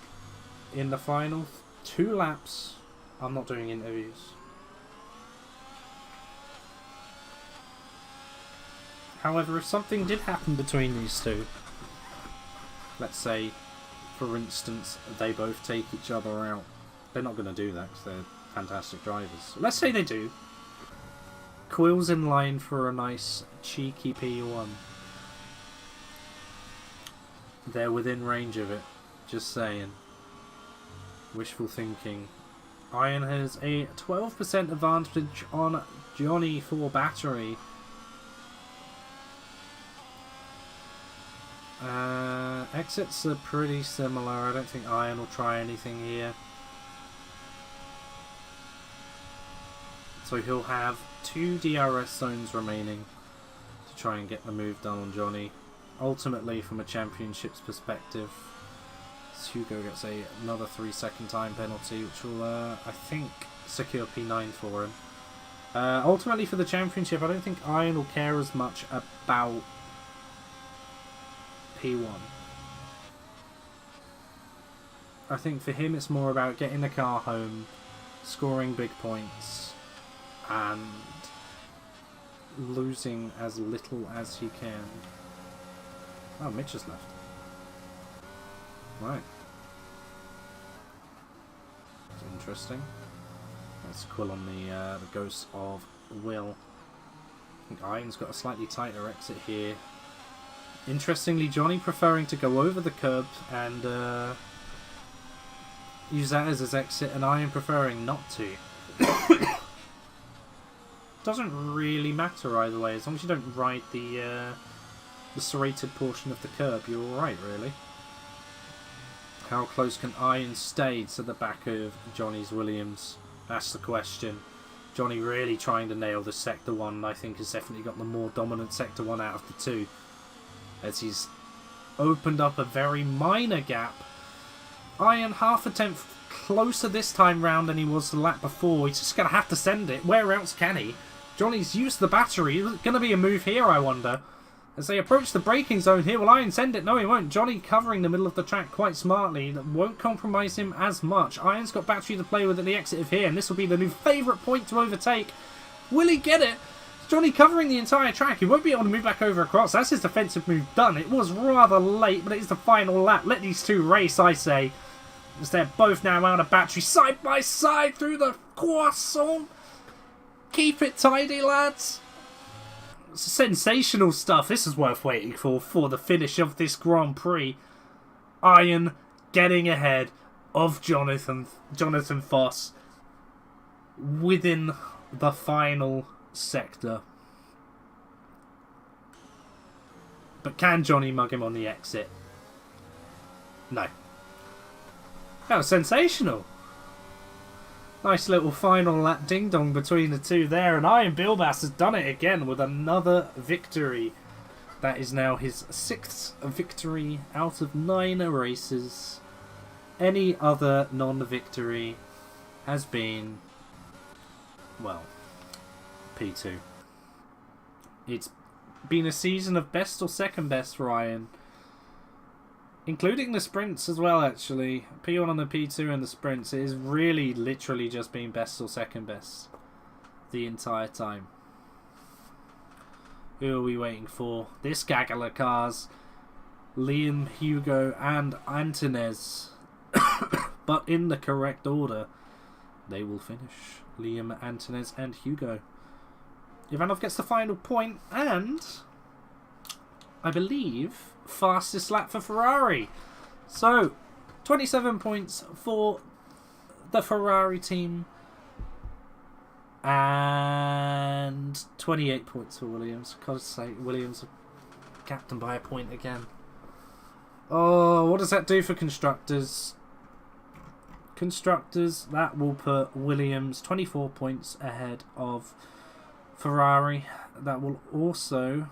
Speaker 1: in the final 2 laps, I'm not doing interviews. However, if something did happen between these two, let's say, for instance, they both take each other out. They're not going to do that because they're fantastic drivers. Let's say they do. Quill's in line for a nice, cheeky P1. They're within range of it. Just saying. Wishful thinking. Iron has a 12% advantage on Johnny for battery. Exits are pretty similar. I don't think Iron will try anything here. So he'll have 2 DRS zones remaining to try and get the move done on Johnny. Ultimately, from a championship's perspective, Hugo gets another 3-second time penalty, which will, I think, secure P9 for him. Ultimately, for the championship, I don't think Iron will care as much about P1. I think for him it's more about getting the car home, scoring big points, and losing as little as he can. Oh, Mitch has left. Right. That's interesting. Let's Quill on the ghost of Will. I think Iron's got a slightly tighter exit here. Interestingly, Johnny preferring to go over the curb and use that as his exit, and Iron preferring not to. Doesn't really matter either way, as long as you don't ride the serrated portion of the curb, you're alright, really. How close can Iron stay to the back of Johnny's Williams? That's the question. Johnny really trying to nail the Sector 1, I think has definitely got the more dominant Sector 1 out of the 2. As he's opened up a very minor gap. Iron half a tenth closer this time round than he was the lap before. He's just going to have to send it. Where else can he? Johnny's used the battery. Is going to be a move here, I wonder. As they approach the braking zone here, will Iron send it? No, he won't. Johnny covering the middle of the track quite smartly. That won't compromise him as much. Iron's got battery to play with at the exit of here, and this will be the new favourite point to overtake. Will he get it? Johnny covering the entire track. He won't be able to move back over across. That's his defensive move done. It was rather late, but it is the final lap. Let these two race, I say. As they're both now out of battery, side by side through the croissant. Keep it tidy, lads. It's sensational stuff. This is worth waiting for the finish of this Grand Prix. Iron getting ahead of Jonathan Foss within the final sector. But can Johnny mug him on the exit? No. That was sensational. Nice little final lap ding-dong between the two there. And Iron Bilbas has done it again with another victory. That is now his 6th victory out of 9 races. Any other non-victory has been, well, P2. It's been a season of best or second best for Iron. Including the sprints as well, actually. P1 and the P2 and the sprints. It has really, literally just been best or second best the entire time. Who are we waiting for? This gaggle of cars. Liam, Hugo and Antunes. But in the correct order, they will finish. Liam, Antunes and Hugo. Ivanov gets the final point and, I believe, fastest lap for Ferrari. So 27 points for the Ferrari team and 28 points for Williams. Gotta say, Williams captain by a point again. Oh, what does that do for constructors? Constructors, that will put Williams 24 points ahead of Ferrari. That will also,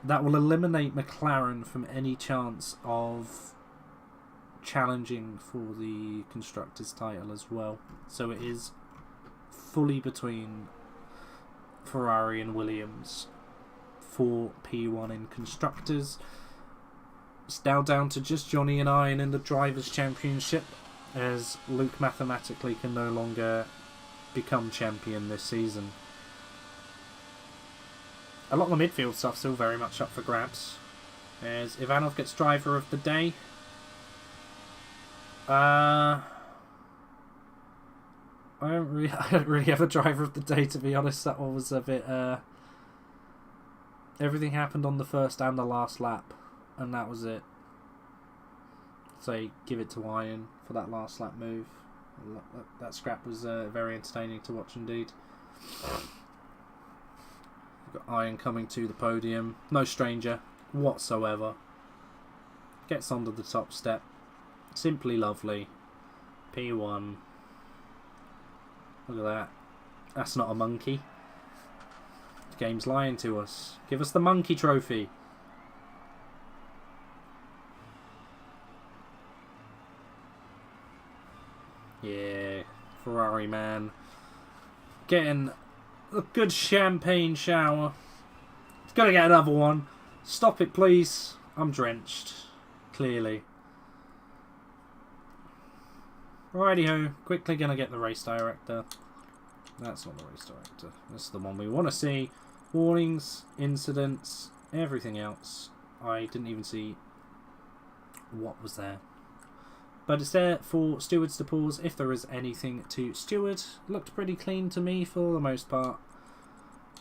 Speaker 1: that will eliminate McLaren from any chance of challenging for the Constructors' title as well. So it is fully between Ferrari and Williams for P1 in Constructors. It's now down to just Johnny and Iron in the Drivers' Championship, as Luke mathematically can no longer become champion this season. A lot of the midfield stuff still very much up for grabs, as Ivanov gets driver of the day. I don't really have a driver of the day, to be honest. That one was a bit. Everything happened on the first and the last lap, and that was it. So give it to Iron for that last lap move. That scrap was very entertaining to watch indeed. We've got Iron coming to the podium. No stranger whatsoever. Gets onto the top step. Simply lovely. P1. Look at that. That's not a monkey. The game's lying to us. Give us the monkey trophy. Yeah, Ferrari man. Getting a good champagne shower. It's gonna get another one. Stop it, please. I'm drenched. Clearly. Righty-ho. Quickly gonna get the race director. That's not the race director. This is the one we want to see. Warnings, incidents, everything else. I didn't even see what was there. But it's there for stewards to pause if there is anything to steward. Looked pretty clean to me for the most part.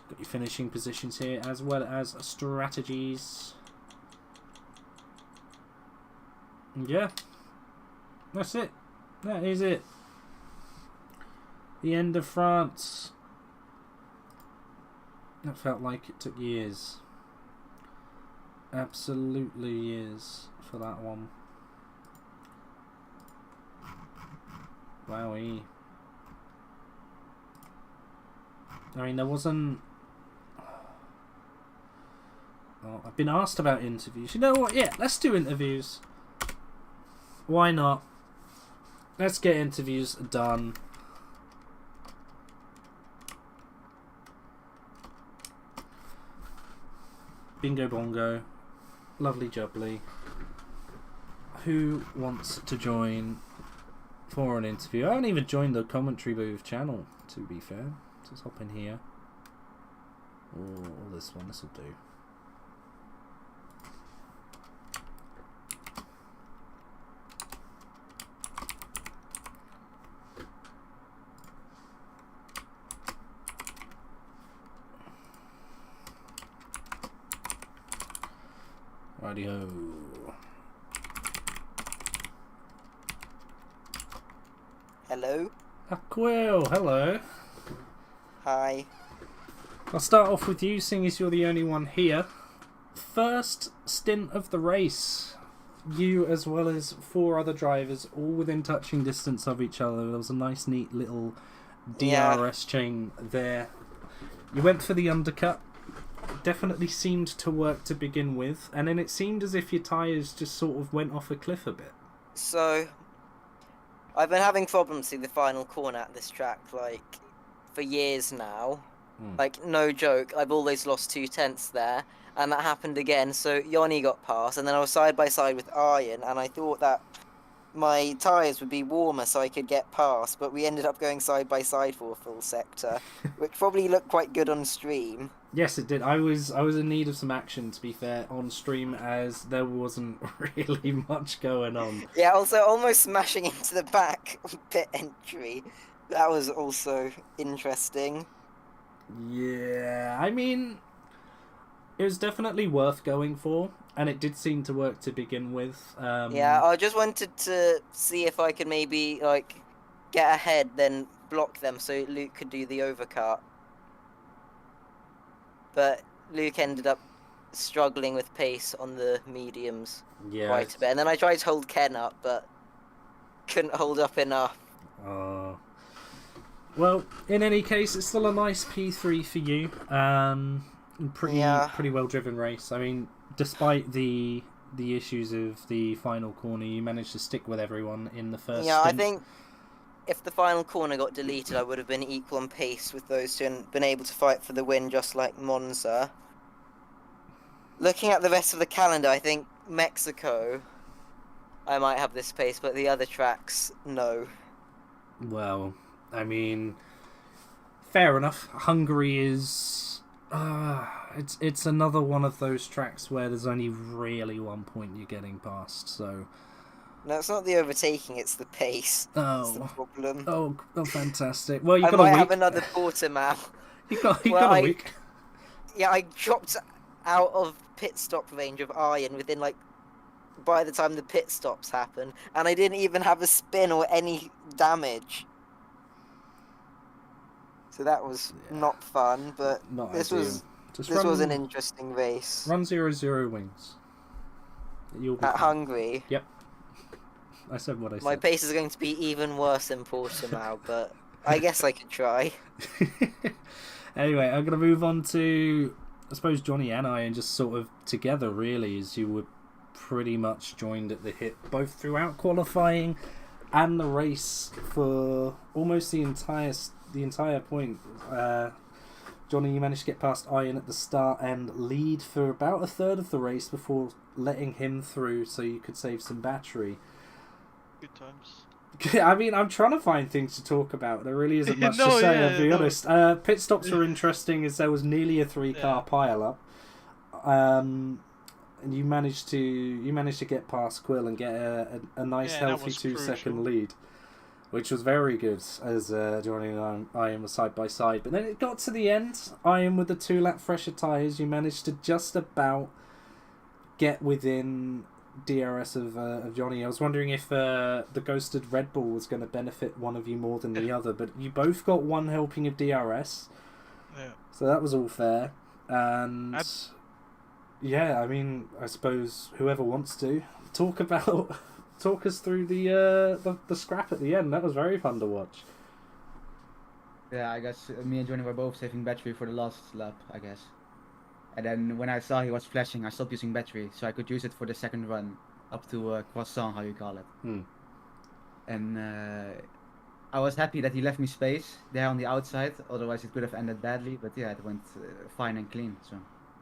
Speaker 1: Got your finishing positions here as well as strategies. Yeah. That's it. That is it. The end of France. That felt like it took years. Absolutely years for that one. Wowee. I mean, there wasn't... Oh, I've been asked about interviews. You know what? Yeah, let's do interviews. Why not? Let's get interviews done. Bingo bongo. Lovely jubbly. Who wants to join for an interview. I haven't even joined the commentary booth channel, to be fair. Let's hop in here. Or this one, this will do. Radio.
Speaker 2: Hello.
Speaker 1: Quill, hello.
Speaker 2: Hi.
Speaker 1: I'll start off with you, seeing as you're the only one here. First stint of the race. You, as well as 4 other drivers, all within touching distance of each other. There was a nice, neat little DRS chain there. You went for the undercut. Definitely seemed to work to begin with, and then it seemed as if your tyres just sort of went off a cliff a bit.
Speaker 2: So, I've been having problems through the final corner at this track, like, for years now. Like, no joke, I've always lost 2/10 there, and that happened again. So, Yoni got past, and then I was side by side with Arjen, and I thought that my tyres would be warmer so I could get past, but we ended up going side by side for a full sector, which probably looked quite good on stream.
Speaker 1: Yes, it did. I was in need of some action, to be fair, on stream, as there wasn't really much going on.
Speaker 2: Yeah, also almost smashing into the back pit entry. That was also interesting.
Speaker 1: Yeah, I mean, it was definitely worth going for, and it did seem to work to begin with.
Speaker 2: Yeah, I just wanted to see if I could maybe, like, get ahead, then block them so Luke could do the overcut. But Luke ended up struggling with pace on the mediums quite a bit. And then I tried to hold Ken up, but couldn't hold up enough.
Speaker 1: Well, in any case, it's still a nice P3 for you. Pretty well driven race. I mean, despite the issues of the final corner, you managed to stick with everyone in the first stint.
Speaker 2: I think if the final corner got deleted, I would have been equal on pace with those two and been able to fight for the win just like Monza. Looking at the rest of the calendar, I think Mexico, I might have this pace, but the other tracks, no.
Speaker 1: Well, I mean, fair enough. Hungary is... it's another one of those tracks where there's only really 1 point you're getting past, so...
Speaker 2: No, it's not the overtaking, it's the pace. That's the problem.
Speaker 1: Oh, fantastic. Well, you got
Speaker 2: I might have another Portimao.
Speaker 1: You got a week.
Speaker 2: Yeah, I dropped out of pit stop range of Arjen within, like, by the time the pit stops happened, and I didn't even have a spin or any damage. So that was not fun, but this was an interesting race.
Speaker 1: Run 0-0 wings.
Speaker 2: At Hungary.
Speaker 1: Yep. I said what I said.
Speaker 2: My pace is going to be even worse in Portimao, but I guess I could try.
Speaker 1: Anyway, I'm going to move on to, I suppose, Johnny and I, and just sort of together, really, as you were pretty much joined at the hip, both throughout qualifying and the race for almost the entire point. Johnny, you managed to get past Ian at the start and lead for about a third of the race before letting him through so you could save some battery.
Speaker 3: Good times.
Speaker 1: I mean, I'm trying to find things to talk about. There really isn't much to say, I'll be honest. Pit stops were interesting as there was nearly a 3-car pile-up. And you managed to get past Quill and get a nice, healthy 2-second lead, which was very good as Johnny and Ian were side by side. But then it got to the end. Ian with the 2-lap fresher tyres, you managed to just about get within DRS of Johnny. I was wondering if the ghosted Red Bull was going to benefit one of you more than the other, but you both got one helping of DRS, so that was all fair. And yeah, I mean, I suppose whoever wants to talk us through the scrap at the end. That was very fun to watch.
Speaker 4: Yeah, I guess me and Johnny were both saving battery for the last lap, I guess. And then when I saw he was flashing, I stopped using battery, so I could use it for the second run, up to Croissant, how you call it. And I was happy that he left me space there on the outside, otherwise it could have ended badly, but yeah, it went fine and clean. So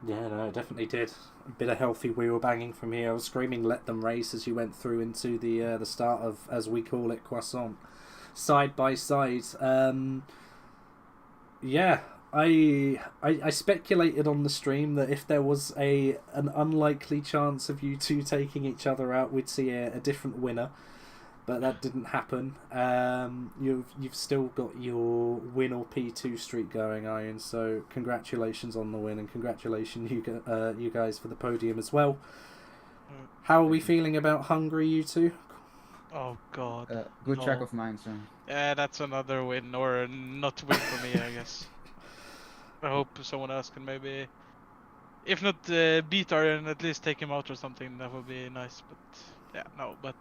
Speaker 1: Yeah, no, it definitely did. A bit of healthy wheel banging from here. I was screaming, "Let them race!" as you went through into the start of, as we call it, Croissant, side by side. Yeah, I speculated on the stream that if there was an unlikely chance of you two taking each other out, we'd see a different winner. But that didn't happen. You've still got your win or P2 streak going, Iron. So congratulations on the win, and congratulations you guys for the podium as well. How are we feeling about Hungary, you two?
Speaker 3: Oh god.
Speaker 4: Good
Speaker 3: No.
Speaker 4: track of mine, so.
Speaker 3: Yeah, that's another win, or not win for me, I guess. I hope someone else can maybe, if not beat Arjen, at least take him out or something. That would be nice. But yeah, no. But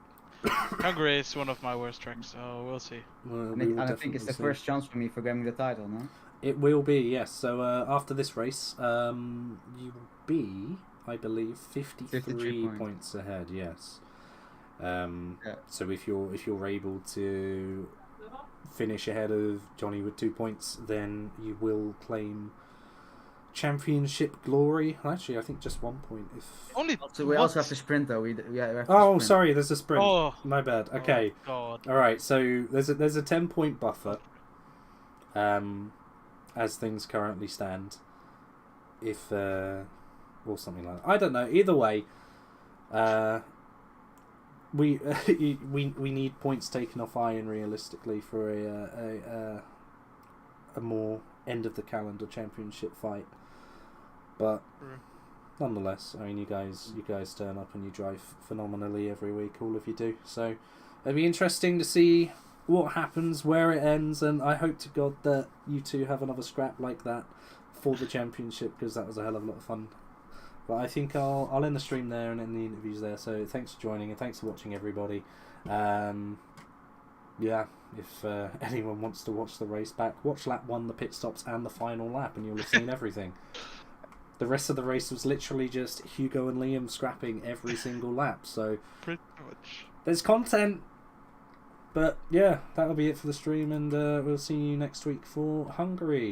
Speaker 3: Hungary is one of my worst tracks, so we'll see.
Speaker 1: Well,
Speaker 4: And I think it's the first chance for me for grabbing the title, no?
Speaker 1: It will be, yes. So after this race, you will be, I believe, 53 points ahead. Yes. So if you're able to finish ahead of Johnny with 2 points, then you will claim championship glory. Actually, I think just 1 point.
Speaker 4: So we also have to sprint though. We have to
Speaker 1: Oh,
Speaker 4: sprint.
Speaker 1: sorry, there's a sprint.
Speaker 3: Oh.
Speaker 1: My bad. Okay.
Speaker 3: Oh, God.
Speaker 1: All right. So there's a 10-point buffer. As things currently stand, if or something like that. I don't know. Either way, we need points taken off Iron realistically for a more end of the calendar championship fight. But nonetheless, I mean, you guys turn up and you drive phenomenally every week. All of you do. So it'll be interesting to see what happens, where it ends, and I hope to God that you two have another scrap like that for the championship, because that was a hell of a lot of fun. But I think I'll end the stream there and end the interviews there. So thanks for joining and thanks for watching, everybody. Yeah, if anyone wants to watch the race back, watch lap 1, the pit stops, and the final lap, and you'll have seen everything. The rest of the race was literally just Hugo and Liam scrapping every single lap. So
Speaker 3: Pretty much.
Speaker 1: there's content. But yeah, that'll be it for the stream, and we'll see you next week for Hungary.